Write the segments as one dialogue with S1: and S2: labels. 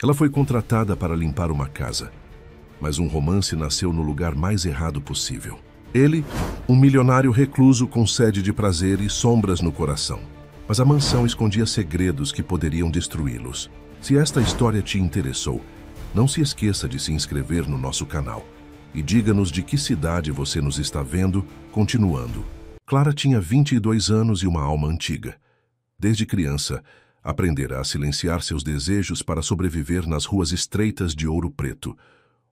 S1: Ela foi contratada para limpar uma casa, mas um romance nasceu no lugar mais errado possível. Ele, um milionário recluso com sede de prazer e sombras no coração. Mas a mansão escondia segredos que poderiam destruí-los. Se esta história te interessou, não se esqueça de se inscrever no nosso canal. E diga-nos de que cidade você nos está vendo, continuando. Clara tinha 22 anos e uma alma antiga. Desde criança, aprendera a silenciar seus desejos para sobreviver nas ruas estreitas de Ouro Preto,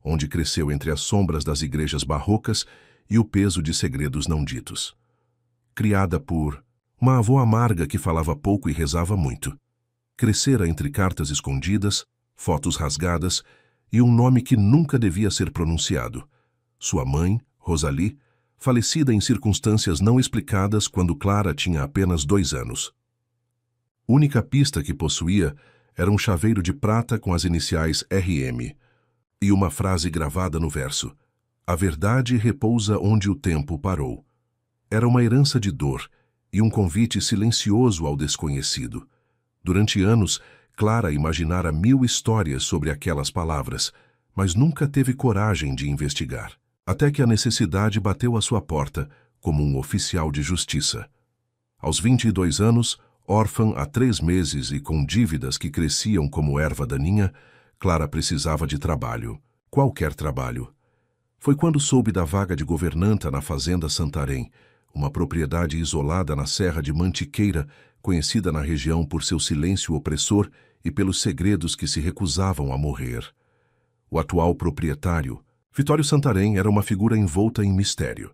S1: onde cresceu entre as sombras das igrejas barrocas e o peso de segredos não ditos. Criada por uma avó amarga que falava pouco e rezava muito. Crescera entre cartas escondidas, fotos rasgadas e um nome que nunca devia ser pronunciado. Sua mãe, Rosalie, falecida em circunstâncias não explicadas quando Clara tinha apenas 2 anos. Única pista que possuía era um chaveiro de prata com as iniciais RM e uma frase gravada no verso: "A verdade repousa onde o tempo parou." Era uma herança de dor e um convite silencioso ao desconhecido. Durante anos, Clara imaginara 1000 histórias sobre aquelas palavras, mas nunca teve coragem de investigar. Até que a necessidade bateu à sua porta como um oficial de justiça. Aos 22 anos, órfã há 3 meses e com dívidas que cresciam como erva daninha, Clara precisava de trabalho, qualquer trabalho. Foi quando soube da vaga de governanta na Fazenda Santarém, uma propriedade isolada na Serra de Mantiqueira, conhecida na região por seu silêncio opressor e pelos segredos que se recusavam a morrer. O atual proprietário, Vitório Santarém, era uma figura envolta em mistério.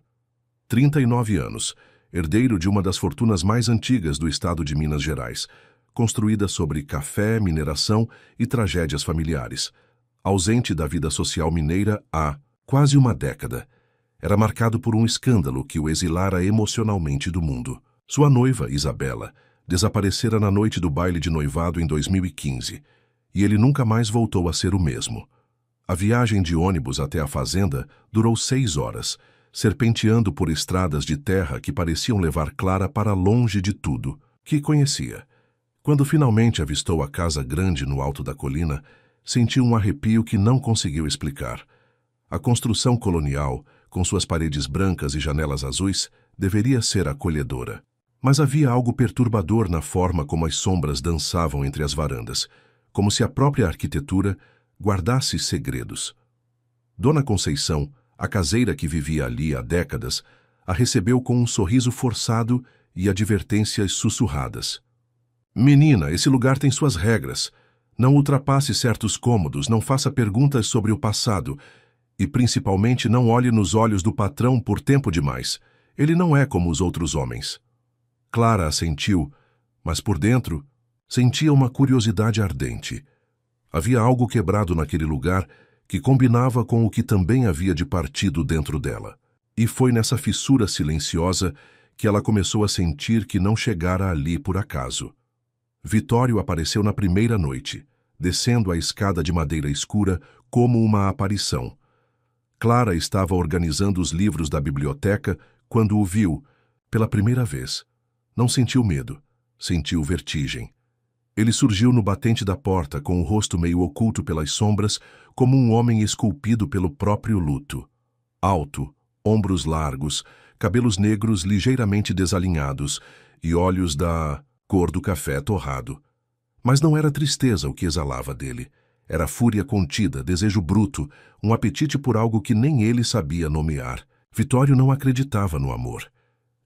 S1: 39 anos, herdeiro de uma das fortunas mais antigas do estado de Minas Gerais, construída sobre café, mineração e tragédias familiares. Ausente da vida social mineira há quase uma década, era marcado por um escândalo que o exilara emocionalmente do mundo. Sua noiva, Isabela, desaparecera na noite do baile de noivado em 2015, e ele nunca mais voltou a ser o mesmo. A viagem de ônibus até a fazenda durou 6 horas, serpenteando por estradas de terra que pareciam levar Clara para longe de tudo que conhecia. Quando finalmente avistou a casa grande no alto da colina, sentiu um arrepio que não conseguiu explicar. A construção colonial, com suas paredes brancas e janelas azuis, deveria ser acolhedora. Mas havia algo perturbador na forma como as sombras dançavam entre as varandas, como se a própria arquitetura guardasse segredos. Dona Conceição, a caseira que vivia ali há décadas, a recebeu com um sorriso forçado e advertências sussurradas. "Menina, esse lugar tem suas regras. Não ultrapasse certos cômodos, não faça perguntas sobre o passado e, principalmente, não olhe nos olhos do patrão por tempo demais. Ele não é como os outros homens." Clara assentiu, mas por dentro sentia uma curiosidade ardente. Havia algo quebrado naquele lugar que combinava com o que também havia de partido dentro dela. E foi nessa fissura silenciosa que ela começou a sentir que não chegara ali por acaso. Vitório apareceu na primeira noite, descendo a escada de madeira escura como uma aparição. Clara estava organizando os livros da biblioteca quando o viu, pela primeira vez. Não sentiu medo, sentiu vertigem. Ele surgiu no batente da porta, com o rosto meio oculto pelas sombras, como um homem esculpido pelo próprio luto. Alto, ombros largos, cabelos negros ligeiramente desalinhados e olhos da cor do café torrado. Mas não era tristeza o que exalava dele. Era fúria contida, desejo bruto, um apetite por algo que nem ele sabia nomear. Vitório não acreditava no amor.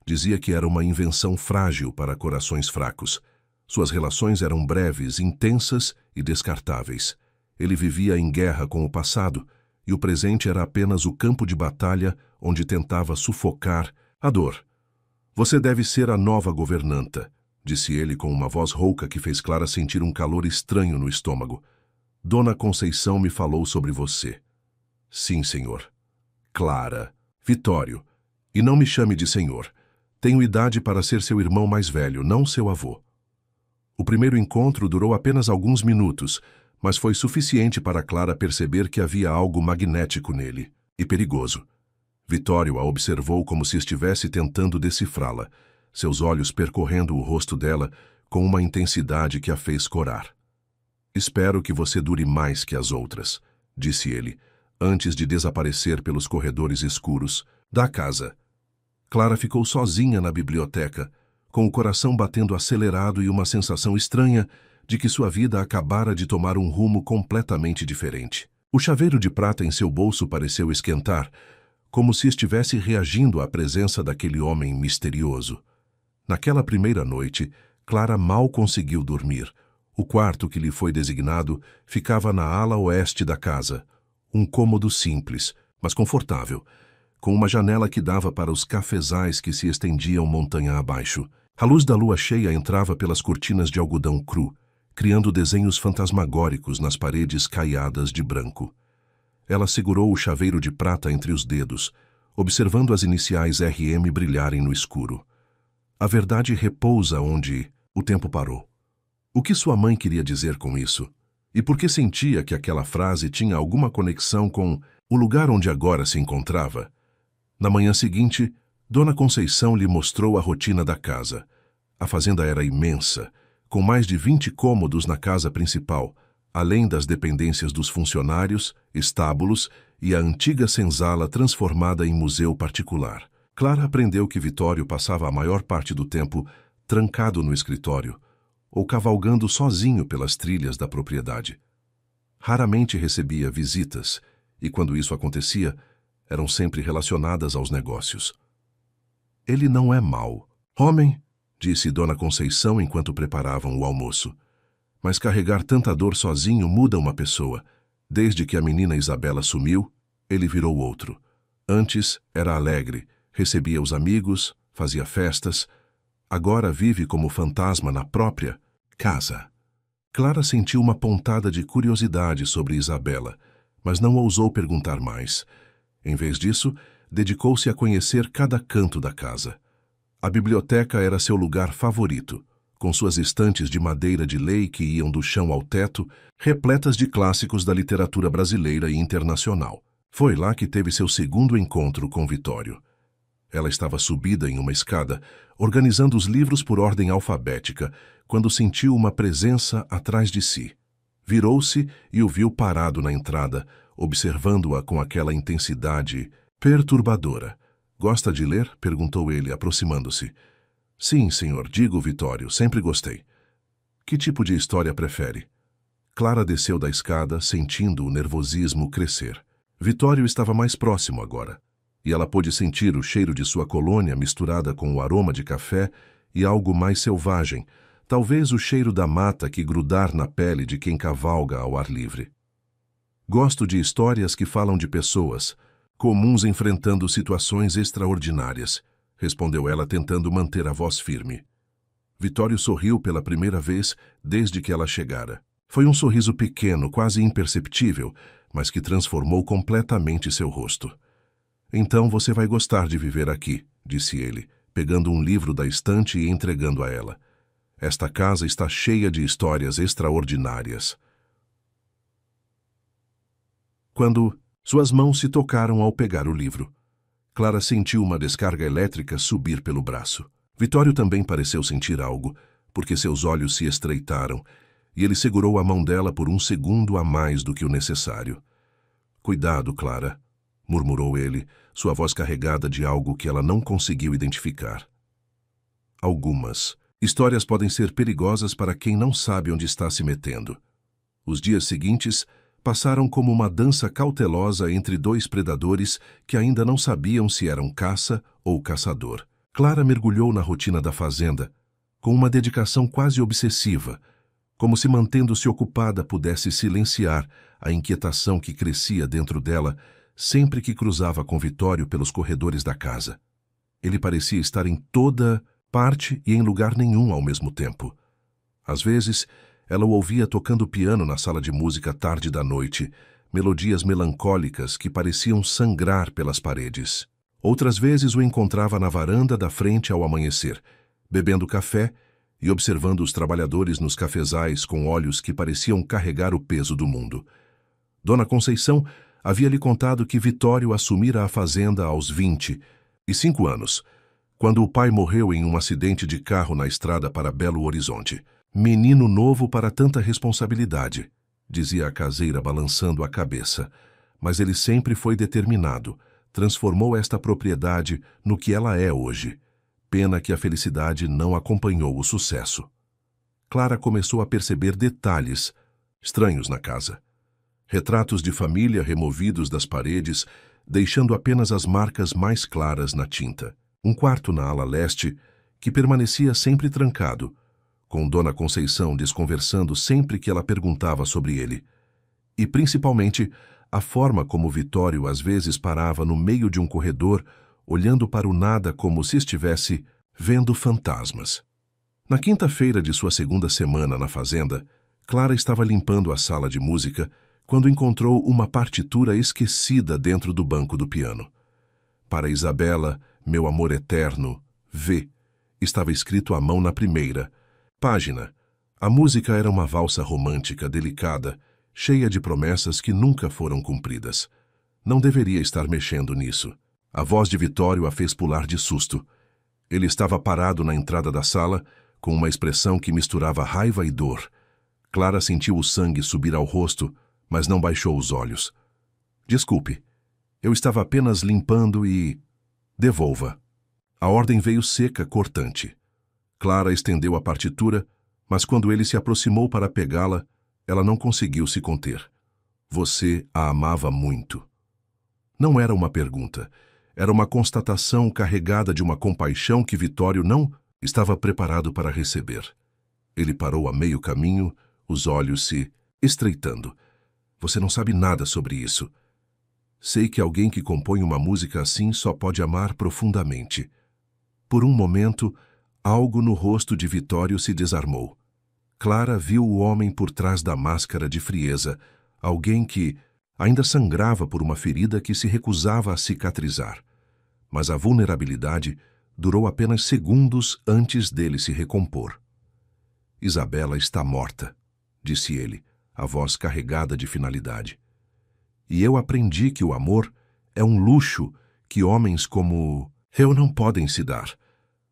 S1: Dizia que era uma invenção frágil para corações fracos. Suas relações eram breves, intensas e descartáveis. Ele vivia em guerra com o passado, e o presente era apenas o campo de batalha onde tentava sufocar a dor. "Você deve ser a nova governanta", disse ele com uma voz rouca que fez Clara sentir um calor estranho no estômago. "Dona Conceição me falou sobre você." "Sim, senhor." "Clara." "Vitório. E não me chame de senhor. Tenho idade para ser seu irmão mais velho, não seu avô." O primeiro encontro durou apenas alguns minutos, mas foi suficiente para Clara perceber que havia algo magnético nele, e perigoso. Vitório a observou como se estivesse tentando decifrá-la, seus olhos percorrendo o rosto dela com uma intensidade que a fez corar. Espero que você dure mais que as outras, disse ele, antes de desaparecer pelos corredores escuros da casa. Clara ficou sozinha na biblioteca, com o coração batendo acelerado e uma sensação estranha de que sua vida acabara de tomar um rumo completamente diferente. O chaveiro de prata em seu bolso pareceu esquentar, como se estivesse reagindo à presença daquele homem misterioso. Naquela primeira noite, Clara mal conseguiu dormir. O quarto que lhe foi designado ficava na ala oeste da casa, um cômodo simples, mas confortável, com uma janela que dava para os cafezais que se estendiam montanha abaixo. A luz da lua cheia entrava pelas cortinas de algodão cru, criando desenhos fantasmagóricos nas paredes caiadas de branco. Ela segurou o chaveiro de prata entre os dedos, observando as iniciais RM brilharem no escuro. A verdade repousa onde o tempo parou. O que sua mãe queria dizer com isso? E por que sentia que aquela frase tinha alguma conexão com o lugar onde agora se encontrava? Na manhã seguinte, Dona Conceição lhe mostrou a rotina da casa. A fazenda era imensa, com mais de 20 cômodos na casa principal, além das dependências dos funcionários, estábulos e a antiga senzala transformada em museu particular. Clara aprendeu que Vitório passava a maior parte do tempo trancado no escritório, ou cavalgando sozinho pelas trilhas da propriedade. Raramente recebia visitas, e quando isso acontecia, eram sempre relacionadas aos negócios. Ele não é mau. Homem, disse Dona Conceição enquanto preparavam o almoço. Mas carregar tanta dor sozinho muda uma pessoa. Desde que a menina Isabela sumiu, ele virou outro. Antes era alegre, recebia os amigos, fazia festas. Agora vive como fantasma na própria casa. Clara sentiu uma pontada de curiosidade sobre Isabela, mas não ousou perguntar mais. Em vez disso, dedicou-se a conhecer cada canto da casa. A biblioteca era seu lugar favorito, com suas estantes de madeira de lei que iam do chão ao teto, repletas de clássicos da literatura brasileira e internacional. Foi lá que teve seu segundo encontro com Vitório. Ela estava subida em uma escada, organizando os livros por ordem alfabética, quando sentiu uma presença atrás de si. Virou-se e o viu parado na entrada, observando-a com aquela intensidade perturbadora. Gosta de ler? Perguntou ele, aproximando-se. Sim, senhor, digo Vitório, sempre gostei. Que tipo de história prefere? Clara desceu da escada, sentindo o nervosismo crescer. Vitório estava mais próximo agora, e ela pôde sentir o cheiro de sua colônia misturada com o aroma de café e algo mais selvagem, talvez o cheiro da mata que grudar na pele de quem cavalga ao ar livre. Gosto de histórias que falam de pessoas, comuns enfrentando situações extraordinárias, respondeu ela tentando manter a voz firme. Vitório sorriu pela primeira vez desde que ela chegara. Foi um sorriso pequeno, quase imperceptível, mas que transformou completamente seu rosto. Então você vai gostar de viver aqui, disse ele, pegando um livro da estante e entregando a ela. Esta casa está cheia de histórias extraordinárias. Quando suas mãos se tocaram ao pegar o livro, Clara sentiu uma descarga elétrica subir pelo braço. Vitório também pareceu sentir algo, porque seus olhos se estreitaram, e ele segurou a mão dela por um segundo a mais do que o necessário. Cuidado, Clara, murmurou ele, sua voz carregada de algo que ela não conseguiu identificar. Algumas histórias podem ser perigosas para quem não sabe onde está se metendo. Os dias seguintes passaram como uma dança cautelosa entre dois predadores que ainda não sabiam se eram caça ou caçador. Clara mergulhou na rotina da fazenda, com uma dedicação quase obsessiva, como se mantendo-se ocupada pudesse silenciar a inquietação que crescia dentro dela sempre que cruzava com Vitório pelos corredores da casa. Ele parecia estar em toda parte e em lugar nenhum ao mesmo tempo. Às vezes, ela o ouvia tocando piano na sala de música tarde da noite, melodias melancólicas que pareciam sangrar pelas paredes. Outras vezes o encontrava na varanda da frente ao amanhecer, bebendo café e observando os trabalhadores nos cafezais com olhos que pareciam carregar o peso do mundo. Dona Conceição havia lhe contado que Vitório assumira a fazenda aos 25 anos, quando o pai morreu em um acidente de carro na estrada para Belo Horizonte. Menino novo para tanta responsabilidade, dizia a caseira balançando a cabeça. Mas ele sempre foi determinado. Transformou esta propriedade no que ela é hoje. Pena que a felicidade não acompanhou o sucesso. Clara começou a perceber detalhes estranhos na casa. Retratos de família removidos das paredes, deixando apenas as marcas mais claras na tinta. Um quarto na ala leste, que permanecia sempre trancado, com Dona Conceição desconversando sempre que ela perguntava sobre ele. E, principalmente, a forma como Vitório às vezes parava no meio de um corredor, olhando para o nada como se estivesse vendo fantasmas. Na quinta-feira de sua segunda semana na fazenda, Clara estava limpando a sala de música quando encontrou uma partitura esquecida dentro do banco do piano. Para Isabela, meu amor eterno, V, estava escrito à mão na primeira página. A música era uma valsa romântica, delicada, cheia de promessas que nunca foram cumpridas. Não deveria estar mexendo nisso. A voz de Vitório a fez pular de susto. Ele estava parado na entrada da sala, com uma expressão que misturava raiva e dor. Clara sentiu o sangue subir ao rosto, mas não baixou os olhos. Desculpe, eu estava apenas limpando e... Devolva. A ordem veio seca, cortante. Clara estendeu a partitura, mas quando ele se aproximou para pegá-la, ela não conseguiu se conter. Você a amava muito. Não era uma pergunta, era uma constatação carregada de uma compaixão que Vitório não estava preparado para receber. Ele parou a meio caminho, os olhos se estreitando. Você não sabe nada sobre isso. Sei que alguém que compõe uma música assim só pode amar profundamente. Por um momento, algo no rosto de Vitório se desarmou. Clara viu o homem por trás da máscara de frieza, alguém que ainda sangrava por uma ferida que se recusava a cicatrizar. Mas a vulnerabilidade durou apenas segundos antes dele se recompor. Isabela está morta, disse ele, a voz carregada de finalidade. E eu aprendi que o amor é um luxo que homens como eu não podem se dar.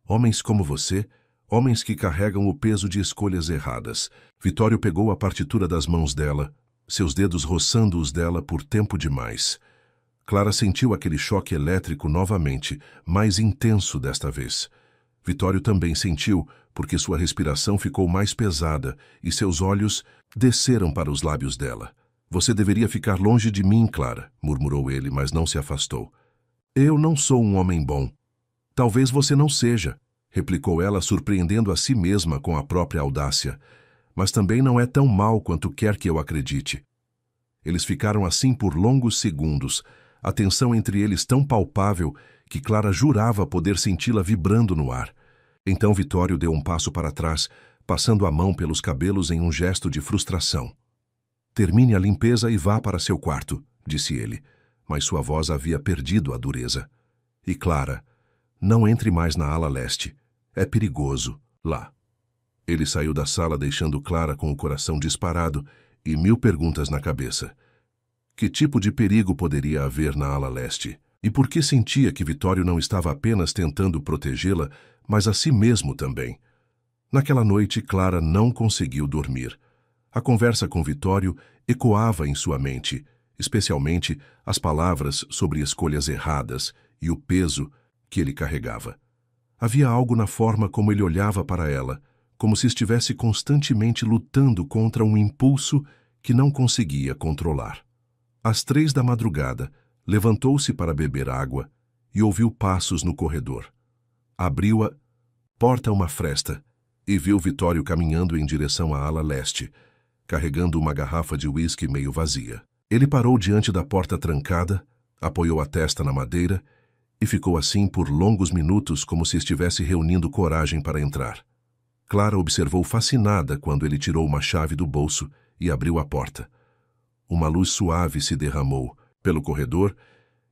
S1: Homens como você, homens que carregam o peso de escolhas erradas. Vitório pegou a partitura das mãos dela, seus dedos roçando os dela por tempo demais. Clara sentiu aquele choque elétrico novamente, mais intenso desta vez. Vitório também sentiu, porque sua respiração ficou mais pesada e seus olhos desceram para os lábios dela. Você deveria ficar longe de mim, Clara, murmurou ele, mas não se afastou. Eu não sou um homem bom. Talvez você não seja, replicou ela, surpreendendo a si mesma com a própria audácia. Mas também não é tão mal quanto quer que eu acredite. Eles ficaram assim por longos segundos, a tensão entre eles tão palpável que Clara jurava poder senti-la vibrando no ar. Então Vitório deu um passo para trás, passando a mão pelos cabelos em um gesto de frustração. Termine a limpeza e vá para seu quarto, disse ele, mas sua voz havia perdido a dureza. E Clara, não entre mais na ala leste. É perigoso lá. Ele saiu da sala deixando Clara com o coração disparado e 1000 perguntas na cabeça. Que tipo de perigo poderia haver na ala leste? E por que sentia que Vitório não estava apenas tentando protegê-la, mas a si mesmo também? Naquela noite, Clara não conseguiu dormir. A conversa com Vitório ecoava em sua mente, especialmente as palavras sobre escolhas erradas e o peso que ele carregava. Havia algo na forma como ele olhava para ela, como se estivesse constantemente lutando contra um impulso que não conseguia controlar. Às 3 da madrugada, levantou-se para beber água e ouviu passos no corredor. Abriu a porta uma fresta e viu Vitório caminhando em direção à ala leste, carregando uma garrafa de uísque meio vazia. Ele parou diante da porta trancada, apoiou a testa na madeira e ficou assim por longos minutos como se estivesse reunindo coragem para entrar. Clara observou fascinada quando ele tirou uma chave do bolso e abriu a porta. Uma luz suave se derramou pelo corredor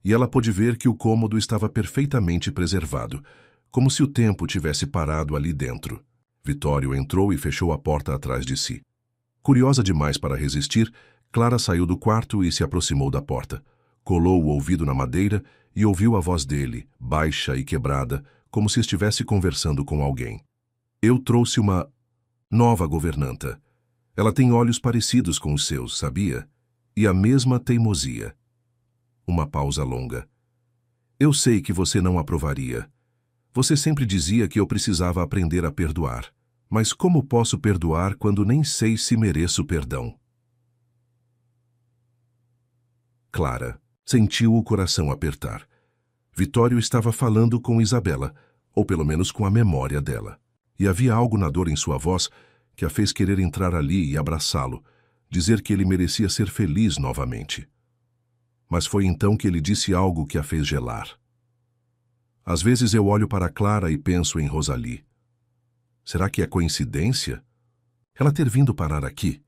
S1: e ela pôde ver que o cômodo estava perfeitamente preservado, como se o tempo tivesse parado ali dentro. Vitório entrou e fechou a porta atrás de si. Curiosa demais para resistir, Clara saiu do quarto e se aproximou da porta. Colou o ouvido na madeira e ouviu a voz dele, baixa e quebrada, como se estivesse conversando com alguém. Eu trouxe uma nova governanta. Ela tem olhos parecidos com os seus, sabia? E a mesma teimosia. Uma pausa longa. Eu sei que você não aprovaria. Você sempre dizia que eu precisava aprender a perdoar. Mas como posso perdoar quando nem sei se mereço perdão? Clara sentiu o coração apertar. Vitório estava falando com Isabela, ou pelo menos com a memória dela. E havia algo na dor em sua voz que a fez querer entrar ali e abraçá-lo, dizer que ele merecia ser feliz novamente. Mas foi então que ele disse algo que a fez gelar. Às vezes eu olho para Clara e penso em Rosalie. Será que é coincidência? Ela ter vindo parar aqui?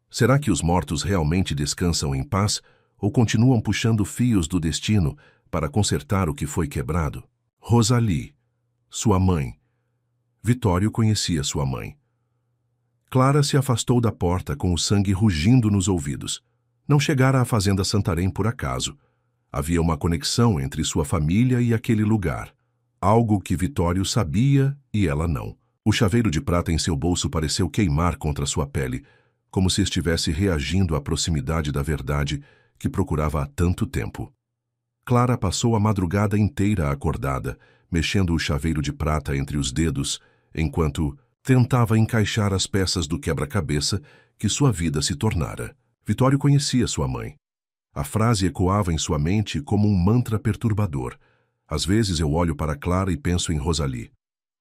S1: Será que os mortos realmente descansam em paz ou continuam puxando fios do destino para consertar o que foi quebrado? Rosalie, sua mãe. Vitório conhecia sua mãe. Clara se afastou da porta com o sangue rugindo nos ouvidos. Não chegara à fazenda Santarém por acaso. Havia uma conexão entre sua família e aquele lugar. Algo que Vitório sabia e ela não. O chaveiro de prata em seu bolso pareceu queimar contra sua pele, como se estivesse reagindo à proximidade da verdade que procurava há tanto tempo. Clara passou a madrugada inteira acordada, mexendo o chaveiro de prata entre os dedos, enquanto tentava encaixar as peças do quebra-cabeça que sua vida se tornara. Vitório conhecia sua mãe. A frase ecoava em sua mente como um mantra perturbador. Às vezes eu olho para Clara e penso em Rosalie.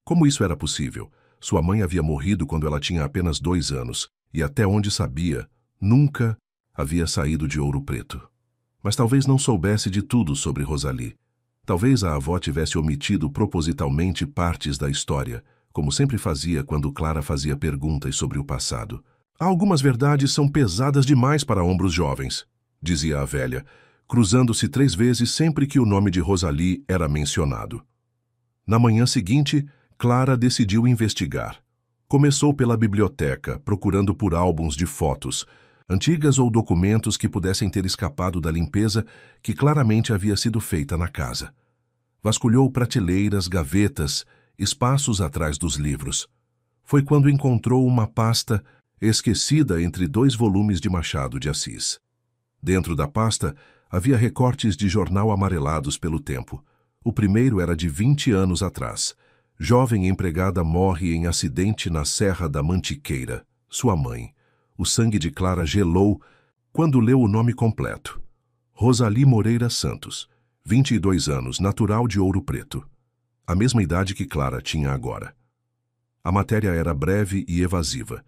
S1: Como isso era possível? Sua mãe havia morrido quando ela tinha apenas 2 anos, e até onde sabia, nunca havia saído de Ouro Preto. Mas talvez não soubesse de tudo sobre Rosalie. Talvez a avó tivesse omitido propositalmente partes da história, como sempre fazia quando Clara fazia perguntas sobre o passado. Algumas verdades são pesadas demais para ombros jovens, dizia a velha, cruzando-se 3 vezes sempre que o nome de Rosalie era mencionado. Na manhã seguinte, Clara decidiu investigar. Começou pela biblioteca, procurando por álbuns de fotos, antigas ou documentos que pudessem ter escapado da limpeza que claramente havia sido feita na casa. Vasculhou prateleiras, gavetas, espaços atrás dos livros. Foi quando encontrou uma pasta esquecida entre 2 volumes de Machado de Assis. Dentro da pasta havia recortes de jornal amarelados pelo tempo. O primeiro era de 20 anos atrás. Jovem empregada morre em acidente na Serra da Mantiqueira. Sua mãe. O sangue de Clara gelou quando leu o nome completo. Rosalie Moreira Santos, 22 anos, natural de Ouro Preto. A mesma idade que Clara tinha agora. A matéria era breve e evasiva.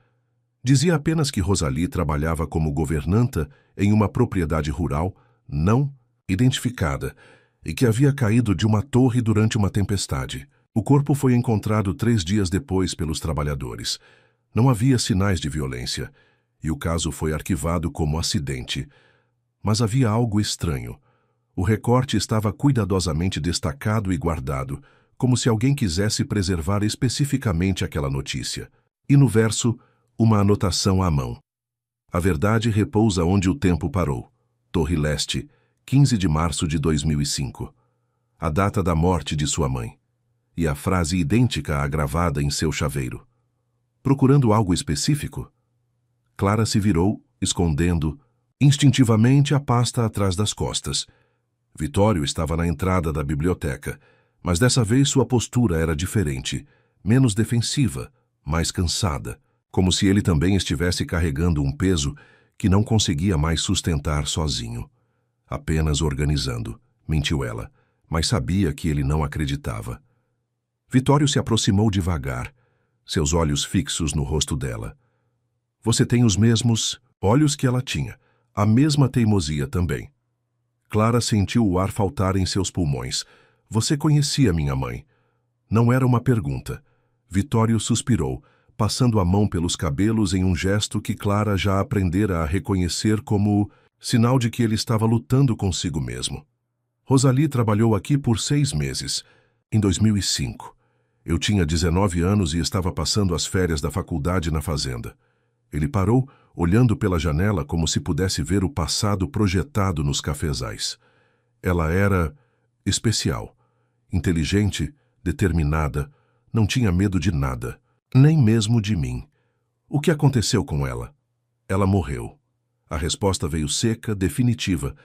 S1: Dizia apenas que Rosalie trabalhava como governanta em uma propriedade rural não identificada e que havia caído de uma torre durante uma tempestade. O corpo foi encontrado 3 dias depois pelos trabalhadores. Não havia sinais de violência e o caso foi arquivado como acidente. Mas havia algo estranho. O recorte estava cuidadosamente destacado e guardado, como se alguém quisesse preservar especificamente aquela notícia. E no verso, uma anotação à mão. A verdade repousa onde o tempo parou. Torre Leste, 15 de março de 2005. A data da morte de sua mãe. E a frase idêntica à gravada em seu chaveiro. Procurando algo específico? Clara se virou, escondendo instintivamente a pasta atrás das costas. Vitório estava na entrada da biblioteca, mas dessa vez sua postura era diferente, menos defensiva, mais cansada, como se ele também estivesse carregando um peso que não conseguia mais sustentar sozinho. Apenas organizando, mentiu ela, mas sabia que ele não acreditava. Vitório se aproximou devagar, seus olhos fixos no rosto dela. Você tem os mesmos olhos que ela tinha, a mesma teimosia também. Clara sentiu o ar faltar em seus pulmões. Você conhecia minha mãe. Não era uma pergunta. Vitório suspirou, passando a mão pelos cabelos em um gesto que Clara já aprendera a reconhecer como sinal de que ele estava lutando consigo mesmo. Rosalie trabalhou aqui por 6 meses, em 2005. Eu tinha 19 anos e estava passando as férias da faculdade na fazenda. Ele parou, olhando pela janela como se pudesse ver o passado projetado nos cafezais. Ela era especial, inteligente, determinada, não tinha medo de nada, nem mesmo de mim. O que aconteceu com ela? Ela morreu. A resposta veio seca, definitiva,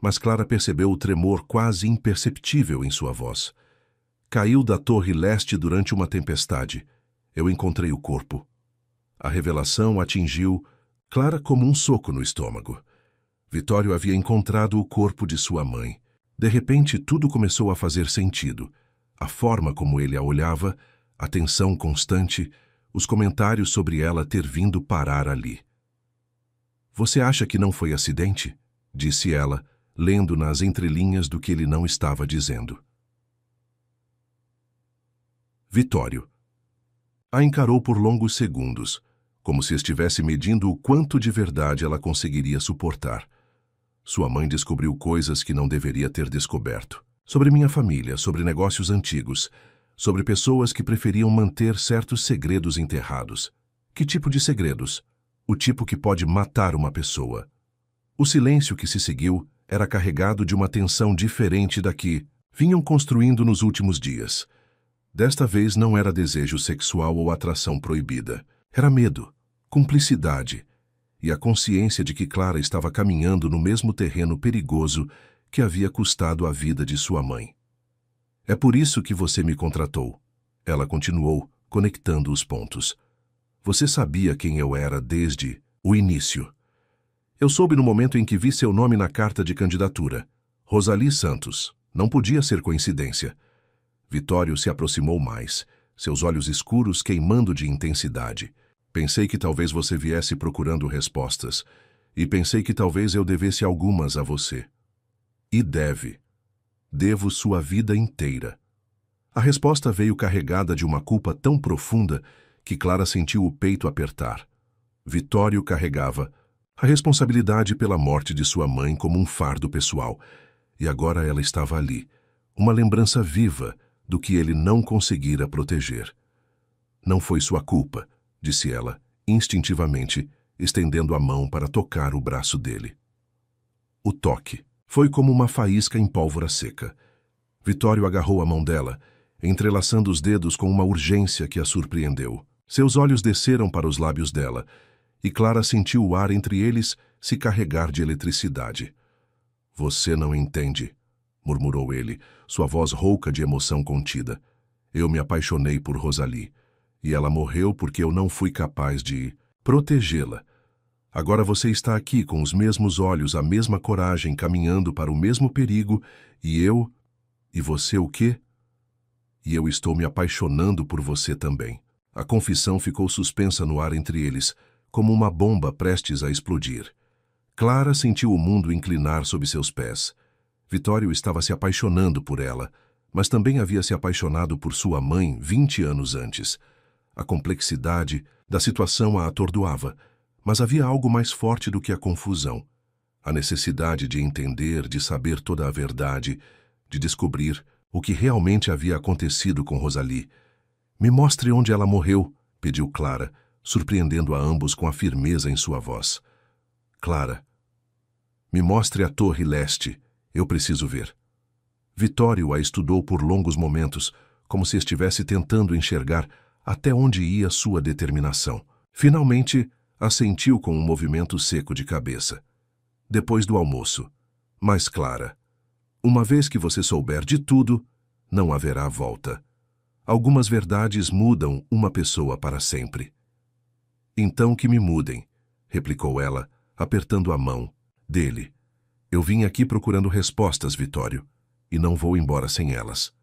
S1: mas Clara percebeu o tremor quase imperceptível em sua voz. Caiu da torre leste durante uma tempestade. Eu encontrei o corpo. A revelação atingiu Clara como um soco no estômago. Vitório havia encontrado o corpo de sua mãe. De repente, tudo começou a fazer sentido. A forma como ele a olhava, a tensão constante, os comentários sobre ela ter vindo parar ali. Você acha que não foi acidente? Disse ela, lendo nas entrelinhas do que ele não estava dizendo. Vitório a encarou por longos segundos, como se estivesse medindo o quanto de verdade ela conseguiria suportar. Sua mãe descobriu coisas que não deveria ter descoberto. Sobre minha família, sobre negócios antigos, sobre pessoas que preferiam manter certos segredos enterrados. Que tipo de segredos? O tipo que pode matar uma pessoa. O silêncio que se seguiu era carregado de uma tensão diferente da que vinham construindo nos últimos dias. Desta vez não era desejo sexual ou atração proibida. Era medo, cumplicidade e a consciência de que Clara estava caminhando no mesmo terreno perigoso que havia custado a vida de sua mãe. É por isso que você me contratou. Ela continuou, conectando os pontos. Você sabia quem eu era desde o início. Eu soube no momento em que vi seu nome na carta de candidatura. Rosalie Santos. Não podia ser coincidência. Vitório se aproximou mais, seus olhos escuros queimando de intensidade. Pensei que talvez você viesse procurando respostas, e pensei que talvez eu devesse algumas a você. E deve. Devo sua vida inteira. A resposta veio carregada de uma culpa tão profunda que Clara sentiu o peito apertar. Vitório carregava a responsabilidade pela morte de sua mãe como um fardo pessoal, e agora ela estava ali, uma lembrança viva do que ele não conseguira proteger. Não foi sua culpa, disse ela, instintivamente, estendendo a mão para tocar o braço dele. O toque foi como uma faísca em pólvora seca. Vitório agarrou a mão dela, entrelaçando os dedos com uma urgência que a surpreendeu. Seus olhos desceram para os lábios dela, e Clara sentiu o ar entre eles se carregar de eletricidade. Você não entende, murmurou ele, sua voz rouca de emoção contida. Eu me apaixonei por Rosalie, e ela morreu porque eu não fui capaz de protegê-la. Agora você está aqui com os mesmos olhos, a mesma coragem, caminhando para o mesmo perigo, e eu... E você o quê? E eu estou me apaixonando por você também. A confissão ficou suspensa no ar entre eles, como uma bomba prestes a explodir. Clara sentiu o mundo inclinar sob seus pés. Vitório estava se apaixonando por ela, mas também havia se apaixonado por sua mãe 20 anos antes. A complexidade da situação a atordoava, mas havia algo mais forte do que a confusão. A necessidade de entender, de saber toda a verdade, de descobrir o que realmente havia acontecido com Rosalie. Me mostre onde ela morreu, pediu Clara, surpreendendo a ambos com a firmeza em sua voz. Clara, me mostre a torre leste. Eu preciso ver. Vitório a estudou por longos momentos, como se estivesse tentando enxergar até onde ia sua determinação. Finalmente, assentiu com um movimento seco de cabeça. Depois do almoço. Mas, Clara, uma vez que você souber de tudo, não haverá volta. Algumas verdades mudam uma pessoa para sempre. Então que me mudem, replicou ela, apertando a mão dele. Eu vim aqui procurando respostas, Vitório, e não vou embora sem elas.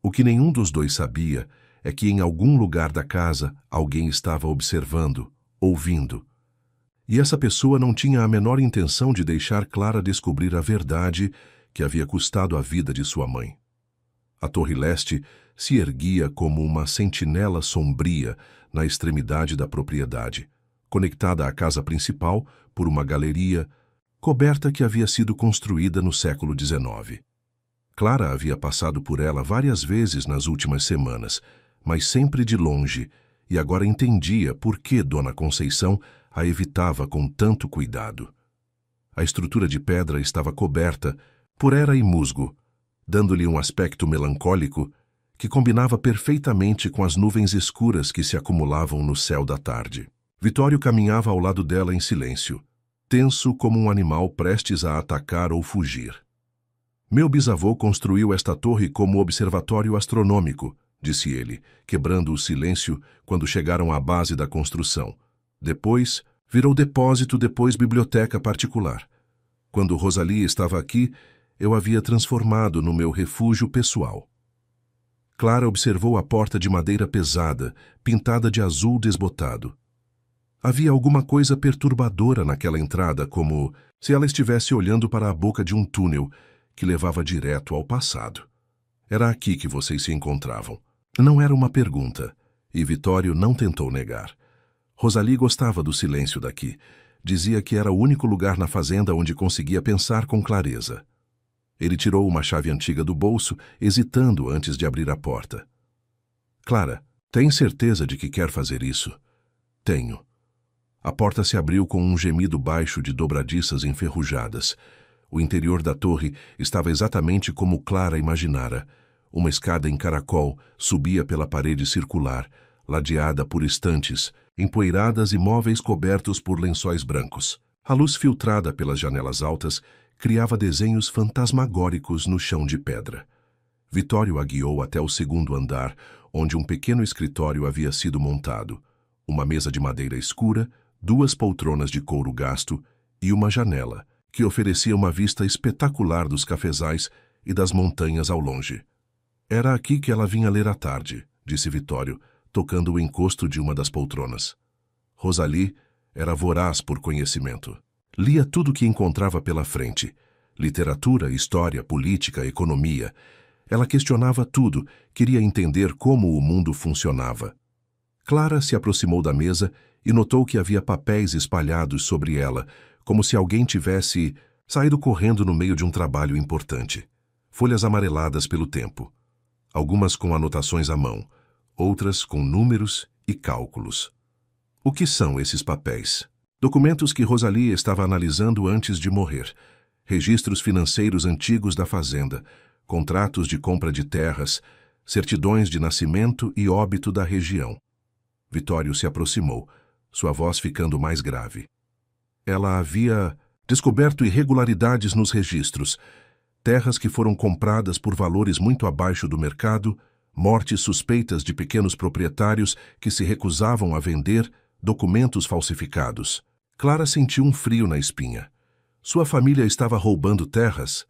S1: O que nenhum dos dois sabia é que em algum lugar da casa alguém estava observando, ouvindo. E essa pessoa não tinha a menor intenção de deixar Clara descobrir a verdade que havia custado a vida de sua mãe. A Torre Leste se erguia como uma sentinela sombria na extremidade da propriedade, conectada à casa principal por uma galeria coberta que havia sido construída no século XIX. Clara havia passado por ela várias vezes nas últimas semanas, mas sempre de longe, e agora entendia por que Dona Conceição a evitava com tanto cuidado. A estrutura de pedra estava coberta por era e musgo, dando-lhe um aspecto melancólico que combinava perfeitamente com as nuvens escuras que se acumulavam no céu da tarde. Vitório caminhava ao lado dela em silêncio, tenso como um animal prestes a atacar ou fugir. Meu bisavô construiu esta torre como observatório astronômico, disse ele, quebrando o silêncio quando chegaram à base da construção. Depois, virou depósito, depois biblioteca particular. Quando Rosalie estava aqui, eu a havia transformado no meu refúgio pessoal. Clara observou a porta de madeira pesada, pintada de azul desbotado. Havia alguma coisa perturbadora naquela entrada, como se ela estivesse olhando para a boca de um túnel que levava direto ao passado. Era aqui que vocês se encontravam. Não era uma pergunta, e Vitório não tentou negar. Rosalie gostava do silêncio daqui. Dizia que era o único lugar na fazenda onde conseguia pensar com clareza. Ele tirou uma chave antiga do bolso, hesitando antes de abrir a porta. Clara, tem certeza de que quer fazer isso? Tenho. A porta se abriu com um gemido baixo de dobradiças enferrujadas. O interior da torre estava exatamente como Clara imaginara. Uma escada em caracol subia pela parede circular, ladeada por estantes, empoeiradas e móveis cobertos por lençóis brancos. A luz filtrada pelas janelas altas criava desenhos fantasmagóricos no chão de pedra. Vitório a guiou até o segundo andar, onde um pequeno escritório havia sido montado. Uma mesa de madeira escura, 2 poltronas de couro gasto e uma janela, que oferecia uma vista espetacular dos cafezais e das montanhas ao longe. Era aqui que ela vinha ler à tarde, disse Vitório, tocando o encosto de uma das poltronas. Rosalie era voraz por conhecimento. Lia tudo o que encontrava pela frente. Literatura, história, política, economia. Ela questionava tudo, queria entender como o mundo funcionava. Clara se aproximou da mesa e notou que havia papéis espalhados sobre ela, como se alguém tivesse saído correndo no meio de um trabalho importante. Folhas amareladas pelo tempo. Algumas com anotações à mão, outras com números e cálculos. O que são esses papéis? Documentos que Rosalie estava analisando antes de morrer. Registros financeiros antigos da fazenda, contratos de compra de terras, certidões de nascimento e óbito da região. Vitório se aproximou, sua voz ficando mais grave. Ela havia descoberto irregularidades nos registros, terras que foram compradas por valores muito abaixo do mercado, mortes suspeitas de pequenos proprietários que se recusavam a vender, documentos falsificados. Clara sentiu um frio na espinha. Sua família estava roubando terras?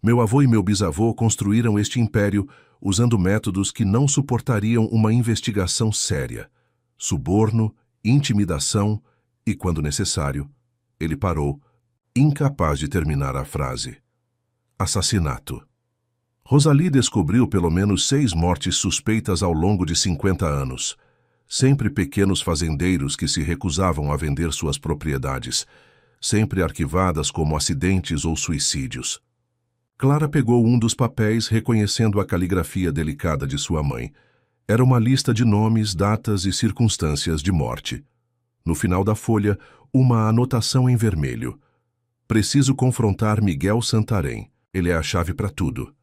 S1: Meu avô e meu bisavô construíram este império usando métodos que não suportariam uma investigação séria. Suborno, intimidação e, quando necessário, ele parou, incapaz de terminar a frase. Assassinato. Rosalie descobriu pelo menos 6 mortes suspeitas ao longo de 50 anos. Sempre pequenos fazendeiros que se recusavam a vender suas propriedades, sempre arquivadas como acidentes ou suicídios. Clara pegou um dos papéis reconhecendo a caligrafia delicada de sua mãe. Era uma lista de nomes, datas e circunstâncias de morte. No final da folha, uma anotação em vermelho. Preciso confrontar Miguel Santarém. Ele é a chave para tudo.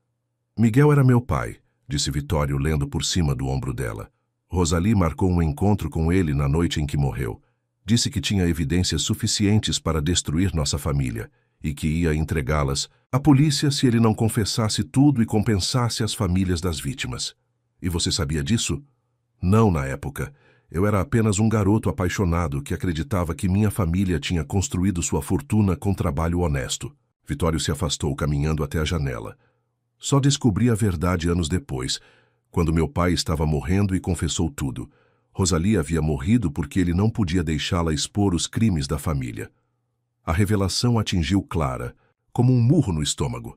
S1: Miguel era meu pai, disse Vitório lendo por cima do ombro dela. Rosalie marcou um encontro com ele na noite em que morreu. Disse que tinha evidências suficientes para destruir nossa família e que ia entregá-las à polícia se ele não confessasse tudo e compensasse as famílias das vítimas. E você sabia disso? Não na época. Eu era apenas um garoto apaixonado que acreditava que minha família tinha construído sua fortuna com trabalho honesto. Vitório se afastou caminhando até a janela. Só descobri a verdade anos depois, quando meu pai estava morrendo e confessou tudo. Rosalie havia morrido porque ele não podia deixá-la expor os crimes da família. A revelação atingiu Clara, como um murro no estômago.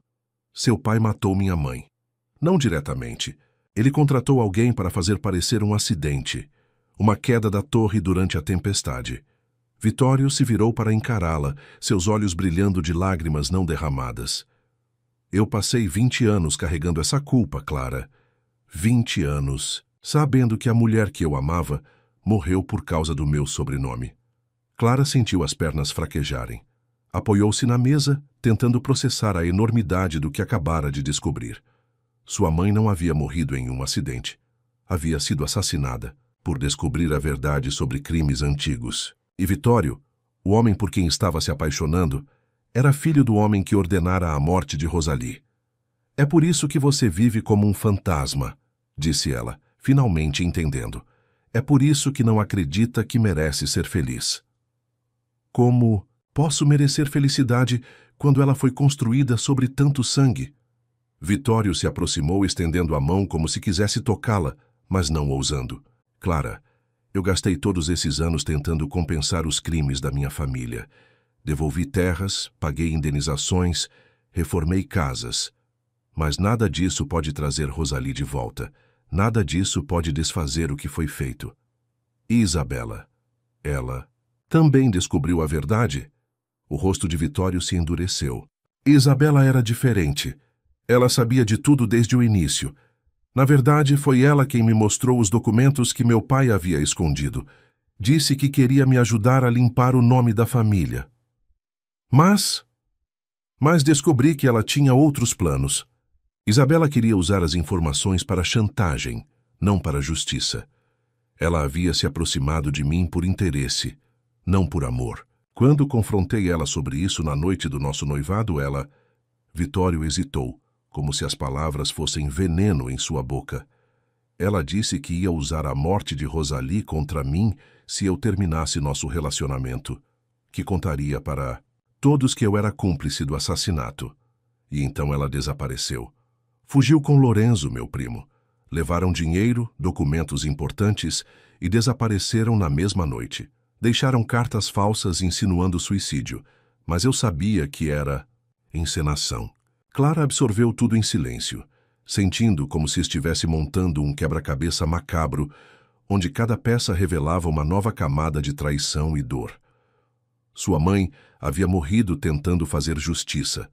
S1: Seu pai matou minha mãe. Não diretamente. Ele contratou alguém para fazer parecer um acidente, uma queda da torre durante a tempestade. Vitório se virou para encará-la, seus olhos brilhando de lágrimas não derramadas. Eu passei 20 anos carregando essa culpa, Clara. 20 anos, sabendo que a mulher que eu amava morreu por causa do meu sobrenome. Clara sentiu as pernas fraquejarem. Apoiou-se na mesa, tentando processar a enormidade do que acabara de descobrir. Sua mãe não havia morrido em um acidente. Havia sido assassinada. por descobrir a verdade sobre crimes antigos. E Vitório, o homem por quem estava se apaixonando, era filho do homem que ordenara a morte de Rosalie. É por isso que você vive como um fantasma, disse ela, finalmente entendendo. É por isso que não acredita que merece ser feliz. Como posso merecer felicidade quando ela foi construída sobre tanto sangue? Vitório se aproximou estendendo a mão como se quisesse tocá-la, mas não ousando. Clara, eu gastei todos esses anos tentando compensar os crimes da minha família. Devolvi terras, paguei indenizações, reformei casas. Mas nada disso pode trazer Rosalie de volta. Nada disso pode desfazer o que foi feito. E Isabela? Ela também descobriu a verdade? O rosto de Vitório se endureceu. Isabela era diferente. Ela sabia de tudo desde o início. Na verdade, foi ela quem me mostrou os documentos que meu pai havia escondido. Disse que queria me ajudar a limpar o nome da família. Mas descobri que ela tinha outros planos. Isabela queria usar as informações para chantagem, não para justiça. Ela havia se aproximado de mim por interesse, não por amor. Quando confrontei ela sobre isso na noite do nosso noivado, ela... Vitório hesitou, como se as palavras fossem veneno em sua boca. Ela disse que ia usar a morte de Rosalie contra mim se eu terminasse nosso relacionamento, que contaria para todos que eu era cúmplice do assassinato. E então ela desapareceu. Fugiu com Lorenzo, meu primo. Levaram dinheiro, documentos importantes e desapareceram na mesma noite. Deixaram cartas falsas insinuando suicídio, mas eu sabia que era encenação. Clara absorveu tudo em silêncio, sentindo como se estivesse montando um quebra-cabeça macabro, onde cada peça revelava uma nova camada de traição e dor. Sua mãe havia morrido tentando fazer justiça.